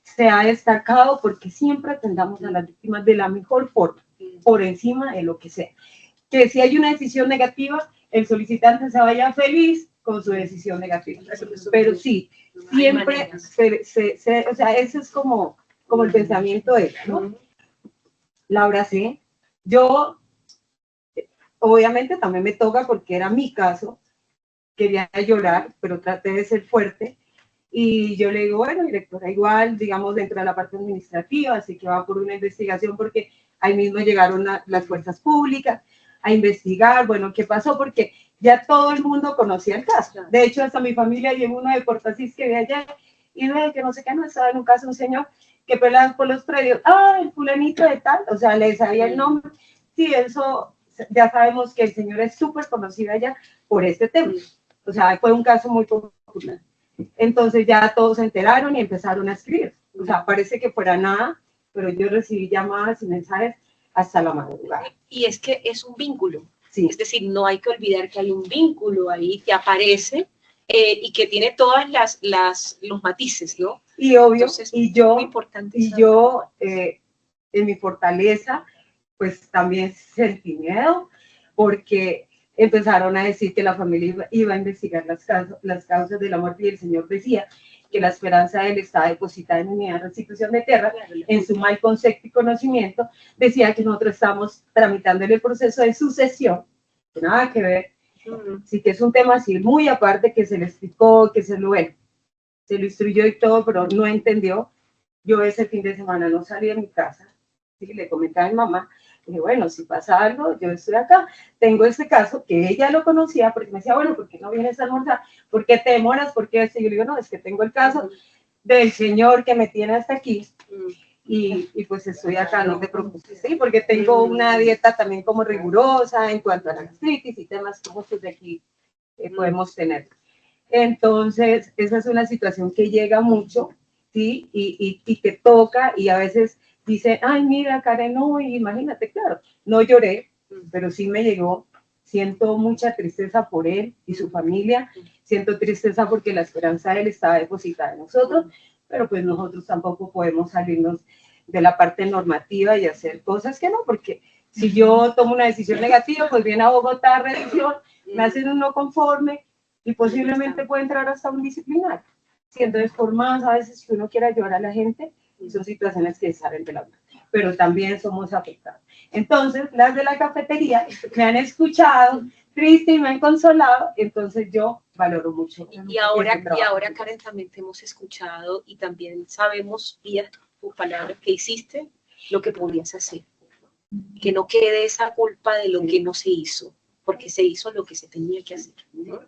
se ha destacado porque siempre atendamos a las víctimas de la mejor forma, por encima de lo que sea. Que si hay una decisión negativa, el solicitante se vaya feliz con su decisión negativa. Pero sí, siempre, o sea, ese es como el pensamiento de ella, ¿no? La abracé. Yo, obviamente también me toca porque era mi caso, quería llorar, pero traté de ser fuerte. Y yo le digo, bueno, directora, igual, digamos, dentro de la parte administrativa, así que va por una investigación porque ahí mismo llegaron las fuerzas públicas a investigar, bueno, ¿qué pasó? Porque ya todo el mundo conocía el caso. De hecho, hasta mi familia llegó uno de Portasís que ve allá y ve que no sé qué, no estaba en un caso un señor que peleaba por los predios, el fulanito de tal, o sea, le sabía el nombre. Sí, eso, ya sabemos que el señor es súper conocido allá por este tema. O sea, fue un caso muy popular. Entonces ya todos se enteraron y empezaron a escribir. O sea, parece que fuera nada, pero yo recibí llamadas y mensajes hasta la madrugada. Y es que es un vínculo. Sí. Es decir, no hay que olvidar que hay un vínculo ahí que aparece y que tiene todas los matices, ¿no? Y obvio, Entonces, y yo, muy importante en mi fortaleza, pues también sentí miedo, porque empezaron a decir que la familia iba a investigar las causas de la muerte y el señor decía que la esperanza de él estaba depositada en unidad de restitución de tierra, en su mal concepto y conocimiento, decía que nosotros estamos tramitando el proceso de sucesión, nada que ver, sí que es un tema así muy aparte que se le explicó, que se lo instruyó y todo, pero no entendió. Yo ese fin de semana no salí de mi casa, ¿sí? Le comenté a mi mamá, dije, bueno, si pasa algo, yo estoy acá, tengo este caso, que ella lo conocía, porque me decía, bueno, ¿por qué no vienes a almorzar? ¿Por qué te demoras? ¿Por qué? Y yo le digo, no, es que tengo el caso del señor que me tiene hasta aquí, y pues estoy acá, no te preocupes, ¿sí? Porque tengo una dieta también como rigurosa en cuanto a la gastritis y temas como estos de aquí podemos tener. Entonces, esa es una situación que llega mucho, ¿sí? Y que toca, y a veces dice, ay, mira, Karen, no, imagínate, claro, no lloré, pero sí me llegó, siento mucha tristeza por él y su familia, siento tristeza porque la esperanza de él estaba depositada en nosotros, pero pues nosotros tampoco podemos salirnos de la parte normativa y hacer cosas que no, porque si yo tomo una decisión negativa, pues viene a Bogotá a revisión, me hacen un no conforme, y posiblemente puede entrar hasta un disciplinario. Sí, entonces, por más a veces que uno quiera ayudar a la gente, son situaciones que salen de la mano, pero también somos afectados. Entonces, las de la cafetería me han escuchado, triste y me han consolado, entonces yo valoro mucho. Y ahora, Karen, también te hemos escuchado y también sabemos, vía tus palabras, que hiciste lo que podías hacer. Que no quede esa culpa de lo que no se hizo, porque se hizo lo que se tenía que hacer, ¿no?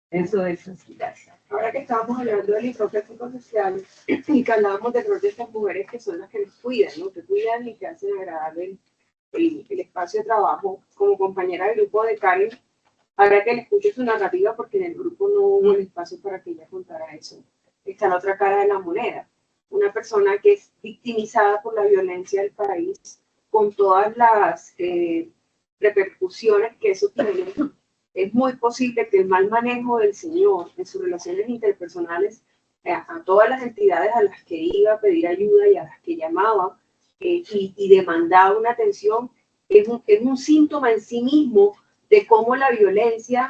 Eso es así. Ahora que estábamos hablando del enfoque psicosocial y que hablábamos del rol de estas mujeres que son las que nos cuidan, ¿no? Que cuidan y que hacen agradable el espacio de trabajo, como compañera del grupo de Karen, ahora que le escucho su narrativa, porque en el grupo no hubo el espacio para que ella contara eso. Está la otra cara de la moneda. Una persona que es victimizada por la violencia del país, con todas las repercusiones que eso tiene. Es muy posible que el mal manejo del señor en sus relaciones interpersonales a todas las entidades a las que iba a pedir ayuda y a las que llamaba y demandaba una atención es un síntoma en sí mismo de cómo la violencia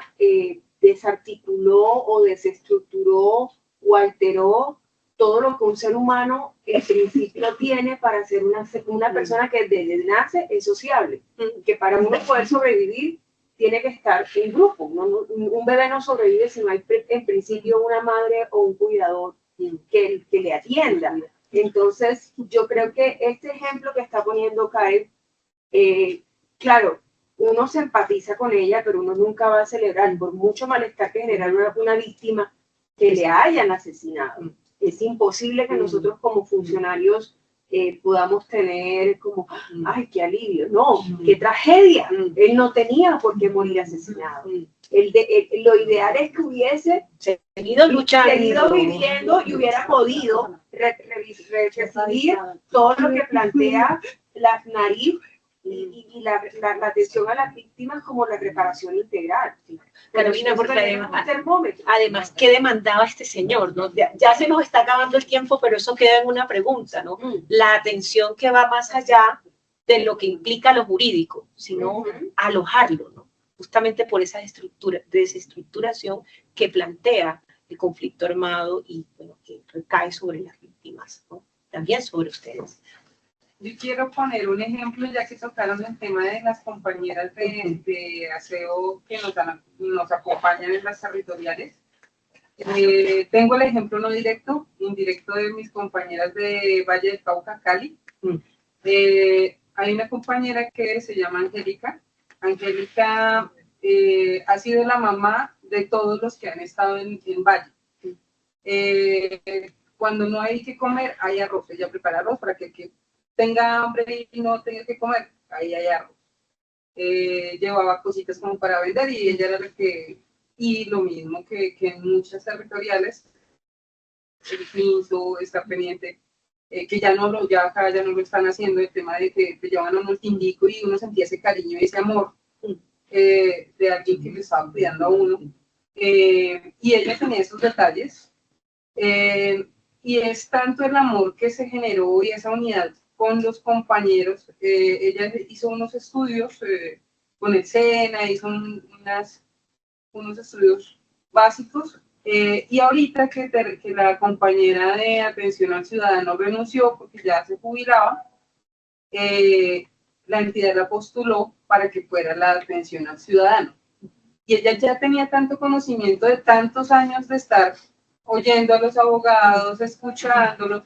desarticuló o desestructuró o alteró todo lo que un ser humano en principio tiene para ser una persona que desde nace es sociable, que para uno poder sobrevivir tiene que estar en grupo. Un bebé no sobrevive si no hay en principio una madre o un cuidador que le atienda. Entonces, yo creo que este ejemplo que está poniendo Karen, claro, uno se empatiza con ella, pero uno nunca va a celebrar, por mucho malestar que genera una víctima que le hayan asesinado. Es imposible que nosotros como funcionarios podamos tener como, ay, qué alivio. No, qué tragedia. Él no tenía por qué morir asesinado. Lo ideal es que hubiese Seguido luchando. seguido viviendo y hubiera podido recibir todo lo que plantea la NARIF y la atención a las víctimas como la reparación integral. Carolina, porque termómetro. además, ¿qué demandaba este señor? ¿No? Ya se nos está acabando el tiempo, pero eso queda en una pregunta, ¿no? La atención que va más allá de lo que implica lo jurídico, sino alojarlo, ¿no? Justamente por esa desestructuración que plantea el conflicto armado y bueno, que recae sobre las víctimas, ¿no? También sobre ustedes. Yo quiero poner un ejemplo, ya que tocaron el tema de las compañeras de aseo que nos acompañan en las territoriales. Tengo el ejemplo no directo, indirecto de mis compañeras de Valle del Cauca, Cali. Hay una compañera que se llama Angélica. Angélica ha sido la mamá de todos los que han estado en Valle. Cuando no hay que comer, hay arroz. Ella prepara arroz para que tenga hambre y no tenga que comer, ahí hay arroz. Llevaba cositas como para vender y ella era la que, y lo mismo que en muchas territoriales, el piso está pendiente, que ya acá ya no lo están haciendo, el tema de que te llevan a unos indico y uno sentía ese cariño y ese amor de alguien que le estaba cuidando a uno. Y ella tenía esos detalles. Y es tanto el amor que se generó y esa unidad con los compañeros. Ella hizo unos estudios con el SENA, hizo unos estudios básicos, y ahorita que la compañera de atención al ciudadano renunció porque ya se jubilaba, la entidad la postuló para que fuera la atención al ciudadano. Y ella ya tenía tanto conocimiento de tantos años de estar oyendo a los abogados, escuchándolos,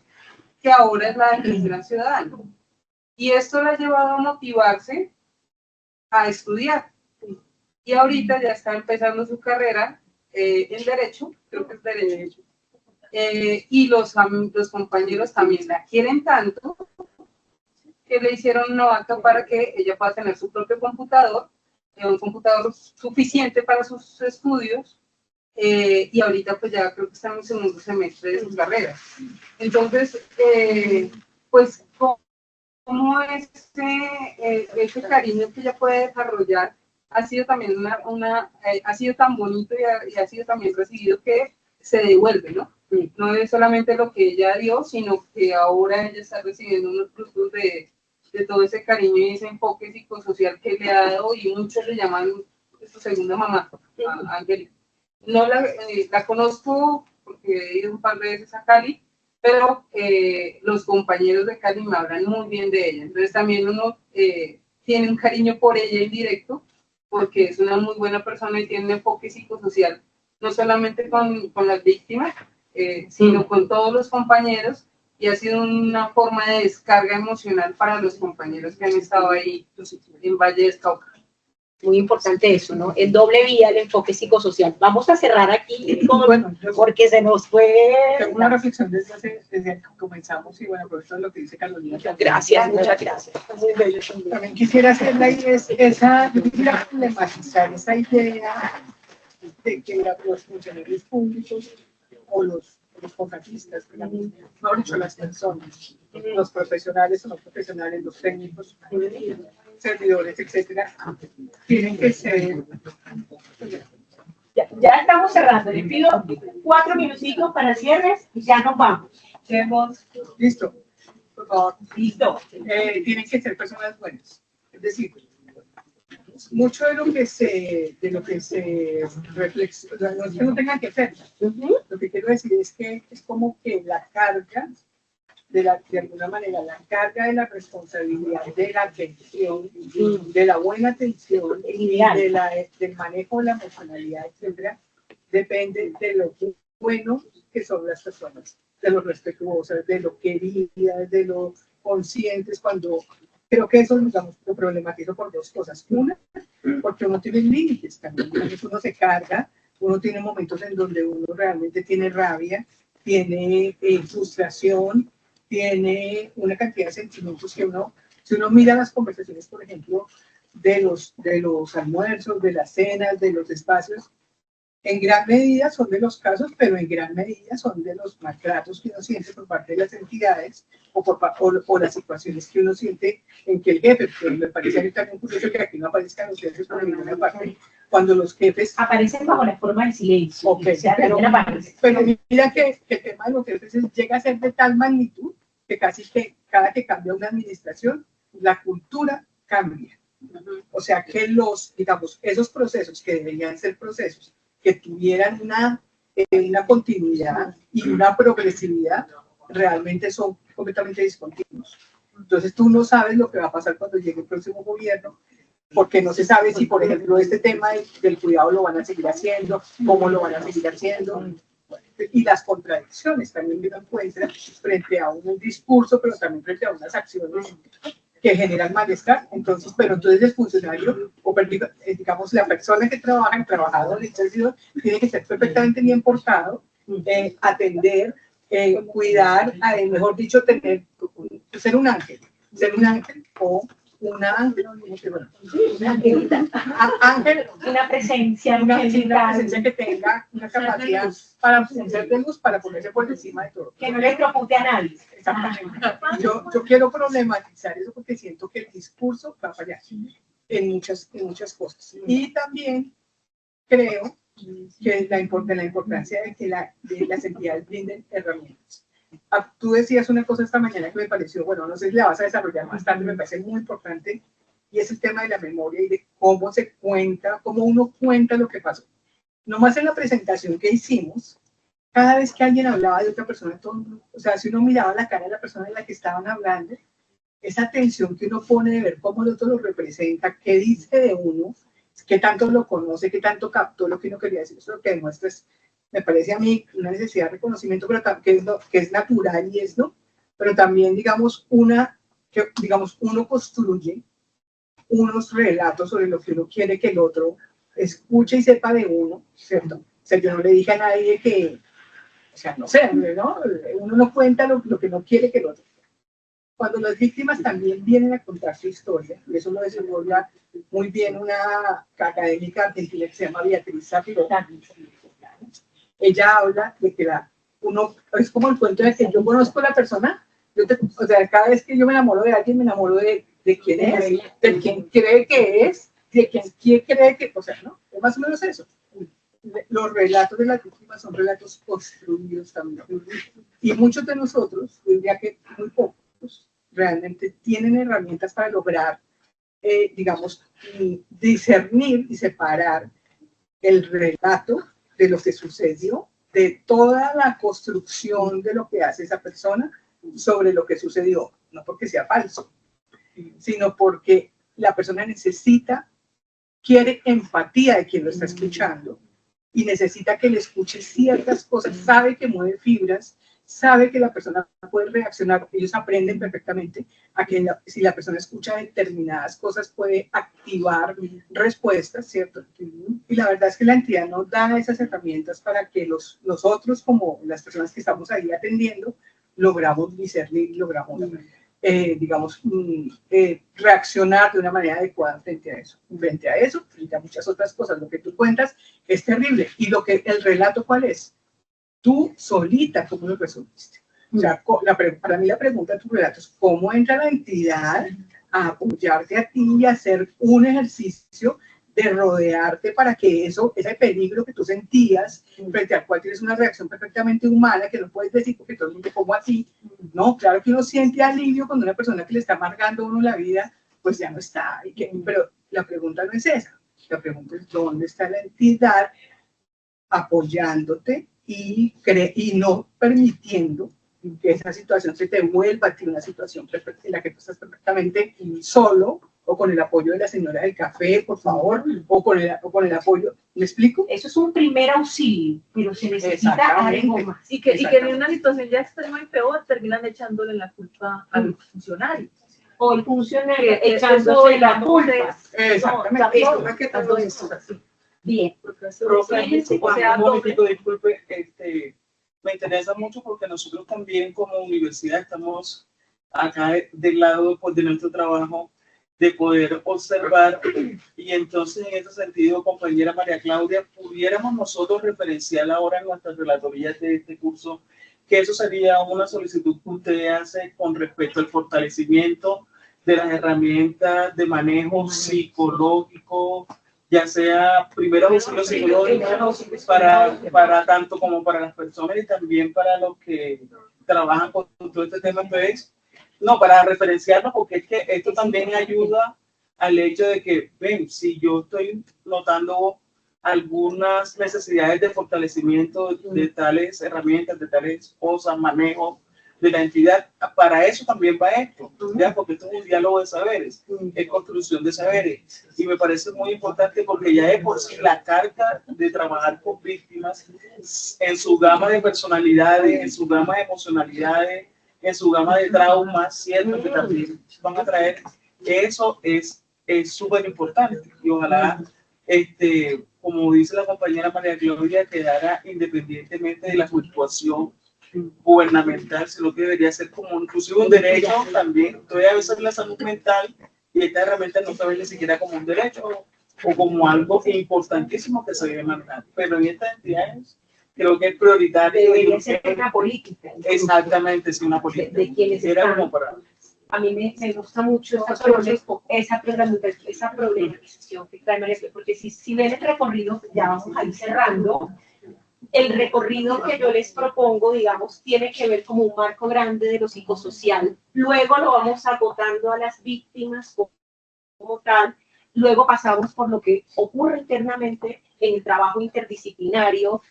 que ahora es la atención al ciudadano. Y esto la ha llevado a motivarse a estudiar. Y ahorita ya está empezando su carrera en Derecho, creo que es Derecho. Y los compañeros también la quieren tanto que le hicieron una vaca para que ella pueda tener su propio computador, un computador suficiente para sus estudios. Y ahorita pues ya creo que está en el segundo semestre de su carrera. Entonces, pues como ese cariño que ella puede desarrollar ha sido también ha sido tan bonito y ha sido también recibido que se devuelve, ¿no? No es solamente lo que ella dio, sino que ahora ella está recibiendo unos frutos de todo ese cariño y ese enfoque psicosocial que le ha dado, y muchos le llaman su segunda mamá, a Angélica. No la conozco porque he ido un par de veces a Cali, pero los compañeros de Cali me hablan muy bien de ella. Entonces también uno tiene un cariño por ella indirecto, porque es una muy buena persona y tiene un enfoque psicosocial, no solamente con las víctimas, sino con todos los compañeros, y ha sido una forma de descarga emocional para los compañeros que han estado ahí en Valle del Cauca. Muy importante eso, ¿no? El doble vía, el enfoque psicosocial. Vamos a cerrar aquí porque se nos fue. Tengo una reflexión desde que comenzamos, y bueno, por eso es lo que dice Carolina. Gracias, muchas gracias. También quisiera hacerla yo quisiera problematizar esa idea de que los funcionarios públicos o los contratistas, mejor dicho, las personas, los profesionales o no profesionales, los técnicos, servidores, etcétera, tienen que ser. Ya estamos cerrando. Les pido 4 minutitos para cierres y ya nos vamos. Listo. Por favor. Listo. Tienen que ser personas buenas. Es decir, mucho de lo que se reflexiona, no es que no tengan que hacer. Lo que quiero decir es que es como que la carga de alguna manera, la carga de la responsabilidad de la atención, de la buena atención, del manejo de la emocionalidad, etcétera, depende de lo bueno que son las personas, de lo respetuosas, de lo queridas, de lo conscientes. Cuando creo que eso, digamos, lo problematizo por 2 cosas. Una, porque uno tiene límites también, uno se carga, uno tiene momentos en donde uno realmente tiene rabia, tiene frustración, tiene una cantidad de sentimientos que uno, si uno mira las conversaciones, por ejemplo, de los almuerzos, de las cenas, de los espacios, en gran medida son de los casos, pero en gran medida son de los maltratos que uno siente por parte de las entidades o las situaciones que uno siente en que el jefe, pero me parece a mí también curioso que aquí no aparezcan los jefes por ninguna parte, cuando los jefes aparecen bajo la forma del silencio. Okay, pero mira que el tema de los jefes llega a ser de tal magnitud que casi que cada que cambia una administración, la cultura cambia. O sea que digamos, esos procesos que deberían ser procesos que tuvieran una continuidad y una progresividad, realmente son completamente discontinuos. Entonces tú no sabes lo que va a pasar cuando llegue el próximo gobierno, porque no se sabe si, por ejemplo, este tema del cuidado lo van a seguir haciendo, cómo lo van a seguir haciendo, y las contradicciones también me dan cuenta frente a un discurso, pero también frente a unas acciones que generan malestar. Entonces, pero entonces el funcionario, o digamos la persona que trabaja, el trabajador, el servidor, tiene que ser perfectamente bien portado, atender, cuidar, mejor dicho, ser un ángel o una ángel, una angelita, ángel, una presencia que tenga una capacidad para ser de luz, para ponerse por encima de todo. Que no le preocupe a nadie. Exactamente. Yo quiero problematizar eso porque siento que el discurso va a fallar en muchas cosas. Y también creo que la importancia de que las entidades brinden herramientas. Tú decías una cosa esta mañana que me pareció, bueno, no sé si la vas a desarrollar más tarde, me parece muy importante, y es el tema de la memoria y de cómo se cuenta, cómo uno cuenta lo que pasó. Nomás en la presentación que hicimos, cada vez que alguien hablaba de otra persona, o sea, si uno miraba la cara de la persona de la que estaban hablando, esa atención que uno pone de ver cómo el otro lo representa, qué dice de uno, qué tanto lo conoce, qué tanto captó lo que uno quería decir, eso es lo que demuestra, me parece a mí, una necesidad de reconocimiento, pero que es natural y es, ¿no? Pero también, digamos, uno construye unos relatos sobre lo que uno quiere que el otro escuche y sepa de uno, ¿cierto? O sea, yo no le dije a nadie que, o sea, no sé, ¿no? Uno no cuenta lo que no quiere que el otro. Cuando las víctimas también vienen a contar su historia, y eso lo desarrolla muy bien una académica argentina que se llama Beatriz Zapiro. Ella habla de que uno, es como el cuento de que yo conozco a la persona, o sea, cada vez que yo me enamoro de alguien, me enamoro de quién es, de quién cree que es, de quién cree que, o sea, ¿no? Es más o menos eso. Los relatos de las víctimas son relatos construidos también. Y muchos de nosotros, yo diría que muy pocos, realmente tienen herramientas para lograr, digamos, discernir y separar el relato de lo que sucedió, de toda la construcción de lo que hace esa persona sobre lo que sucedió, no porque sea falso, sino porque la persona quiere empatía de quien lo está escuchando y necesita que le escuche ciertas cosas, sabe que mueve fibras, sabe que la persona puede reaccionar, ellos aprenden perfectamente a que si la persona escucha determinadas cosas puede activar respuestas, ¿cierto? Y la verdad es que la entidad nos da esas herramientas para que nosotros, como las personas que estamos ahí atendiendo, logramos discernir, logramos, digamos, reaccionar de una manera adecuada frente a eso. Frente a muchas otras cosas, lo que tú cuentas es terrible. Y el relato, ¿cuál es? Tú solita, ¿cómo lo resolviste? O sea, para mí la pregunta de tu relato es ¿cómo entra la entidad a apoyarte a ti y a hacer un ejercicio de rodearte para que ese peligro que tú sentías, frente al cual tienes una reacción perfectamente humana, que no puedes decir porque todo el mundo como así, no, claro que uno siente alivio cuando una persona que le está amargando a uno la vida, pues ya no está, pero la pregunta no es esa, la pregunta es ¿dónde está la entidad apoyándote y no permitiendo que esa situación se te vuelva a ti una situación en la que tú estás perfectamente solo, o con el apoyo de la señora del café, por favor, o con el apoyo, ¿me explico? Eso es un primer auxilio, pero se necesita algo más. Y que en una situación ya extrema y peor terminan echándole la culpa a los funcionarios. O el funcionario echándole la culpa. Exactamente. Bien. Un momentito, disculpe, me interesa mucho porque nosotros también como universidad estamos acá del lado pues, de nuestro trabajo de poder observar y entonces en ese sentido, compañera María Claudia, pudiéramos nosotros referenciar ahora en nuestras relatorías de este curso que eso sería una solicitud que usted hace con respecto al fortalecimiento de las herramientas de manejo psicológico, ya sea primero auxilio psicológico para tanto como para las personas y también para los que trabajan con todo este tema. Entonces, no, para referenciarlo, porque es que esto también ayuda al hecho de que, ven, si yo estoy notando algunas necesidades de fortalecimiento de tales herramientas, de tales cosas, manejo de la entidad, para eso también va esto, ¿ya? Porque esto es un diálogo de saberes, es construcción de saberes, y me parece muy importante porque ya es por sí la carga de trabajar con víctimas en su gama de personalidades, en su gama de emocionalidades, en su gama de traumas, ¿cierto? Que también van a traer, eso es súper importante, y ojalá, como dice la compañera María Claudia, quedara independientemente de la fluctuación gubernamental, sino que debería ser como inclusive un derecho también. Todavía a veces la salud mental y esta herramienta no se ve ni siquiera como un derecho o como algo importantísimo que se debe manejar, pero en estas entidades creo que es prioritario. Debería ser una política. Exactamente, sí, una política. De quienes era están. como para... A mí me gusta mucho esa problematización que trae María Claudia, porque si ven el recorrido, ya vamos a ir cerrando. El recorrido que yo les propongo, digamos, tiene que ver como un marco grande de lo psicosocial. Luego lo vamos agotando a las víctimas como tal. Luego pasamos por lo que ocurre internamente en el trabajo interdisciplinario,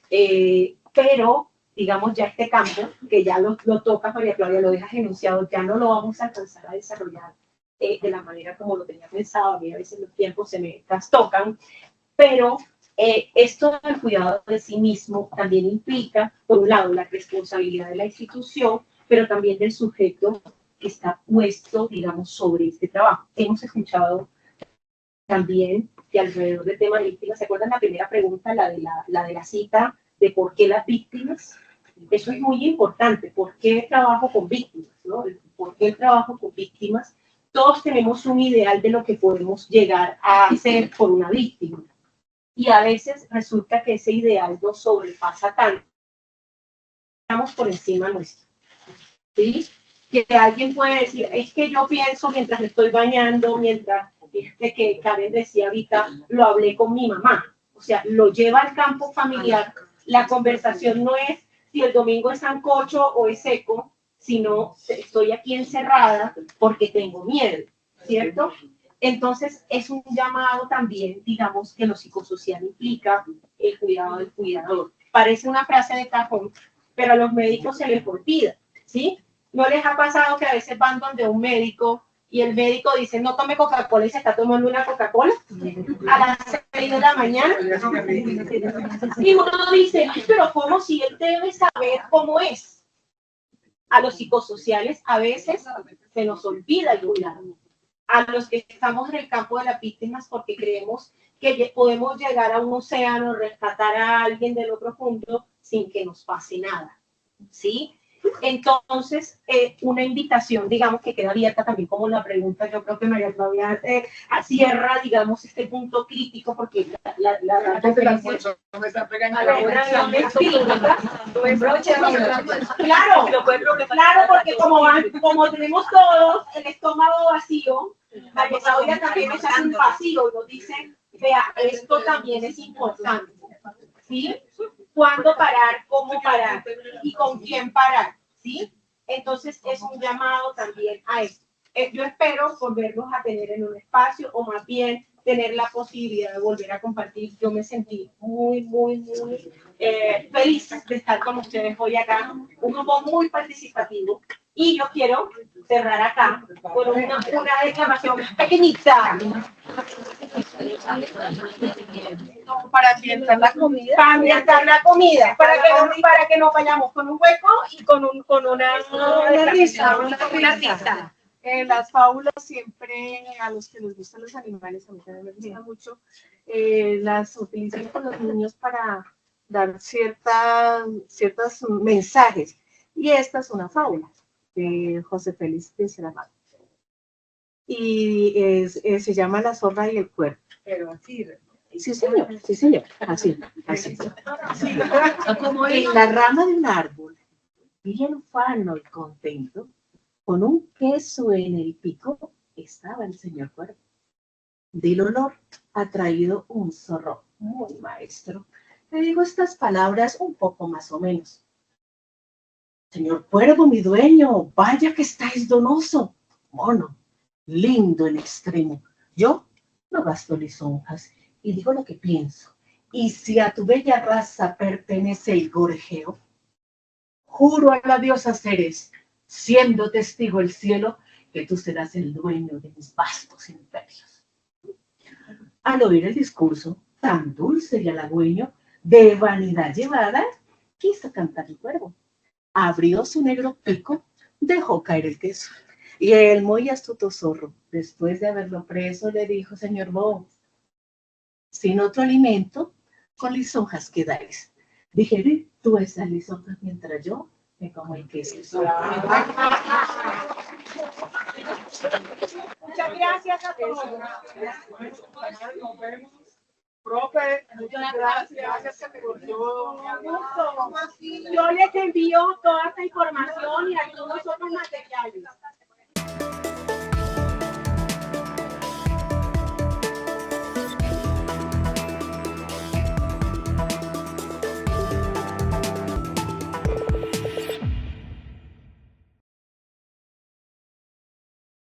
pero digamos ya este campo, que ya lo toca María Claudia, lo dejas enunciado, ya no lo vamos a alcanzar a desarrollar de la manera como lo tenía pensado. A mí a veces los tiempos se me trastocan, pero esto del cuidado de sí mismo también implica, por un lado, la responsabilidad de la institución, pero también del sujeto que está puesto, digamos, sobre este trabajo. Hemos escuchado también que alrededor del tema de víctimas, ¿se acuerdan la primera pregunta, la de la cita de por qué las víctimas? Eso es muy importante. ¿Por qué trabajo con víctimas? ¿No? ¿Por qué el trabajo con víctimas? Todos tenemos un ideal de lo que podemos llegar a hacer por una víctima. Y a veces resulta que ese ideal nos sobrepasa tanto, estamos por encima nuestro, ¿sí? Que alguien puede decir, es que yo pienso mientras me estoy bañando, mientras, que Karen decía ahorita, lo hablé con mi mamá. O sea, lo lleva al campo familiar. La conversación no es si el domingo es sancocho o es seco, sino estoy aquí encerrada porque tengo miedo, ¿cierto? Entonces, es un llamado también, digamos, que lo psicosocial implica el cuidado del cuidador. Parece una frase de cajón, pero a los médicos se les olvida, ¿sí? ¿No les ha pasado que a veces van donde un médico y el médico dice, no tome Coca-Cola y se está tomando una Coca-Cola a las 6 de la mañana? Y uno dice, ay, pero ¿cómo si él debe saber cómo es? A los psicosociales a veces se nos olvida el cuidado. A los que estamos en el campo de las víctimas porque creemos que podemos llegar a un océano, rescatar a alguien de lo profundo sin que nos pase nada, ¿sí? Entonces, una invitación, digamos, que queda abierta también como la pregunta, yo creo que María Claudia cierra, claro, porque como tenemos todos el estómago vacío, María Claudia también nos hace un vacío y nos dice, vea, esto también es importante, ¿sí? ¿Cuándo parar? ¿Cómo parar? ¿Y con quién parar? ¿Sí? Entonces es un llamado también a esto. Yo espero volvernos a tener en un espacio o más bien tener la posibilidad de volver a compartir. Yo me sentí muy feliz de estar con ustedes hoy acá. Un grupo muy participativo. Y yo quiero cerrar acá con una declamación pequeñita. Para ambientar la comida. Para ambientar la comida. Para que nos vayamos con un hueco y con una risa. Las fábulas siempre, a los que les gustan los animales, a mí también me gusta mucho, las utilizan con los niños para dar ciertos mensajes. Y esta es una fábula de José Félix de Saramago. Y se llama La zorra y el cuervo. Pero así. Sí, señor, así. En la rama de un árbol, bien ufano y contento, con un queso en el pico, estaba el señor cuervo. Del olor ha traído un zorro muy maestro. Le digo estas palabras un poco más o menos. Señor cuervo, mi dueño, vaya que estáis donoso, mono, lindo en extremo. Yo no gasto lisonjas y digo lo que pienso. Y si a tu bella raza pertenece el gorjeo, juro a la diosa Ceres, siendo testigo el cielo, que tú serás el dueño de mis vastos imperios. Al oír el discurso tan dulce y halagüeño, de vanidad llevada, quiso cantar el cuervo. Abrió su negro pico, dejó caer el queso. Y el muy astuto zorro, después de haberlo preso, le dijo: señor Bo, sin otro alimento, con lisonjas quedáis. Digeré tú esas lisonjas mientras yo me como el queso. Muchas gracias a todos. Nos vemos. Profe, muchas gracias por todo. Yo les envío toda esta información y algunos otros materiales.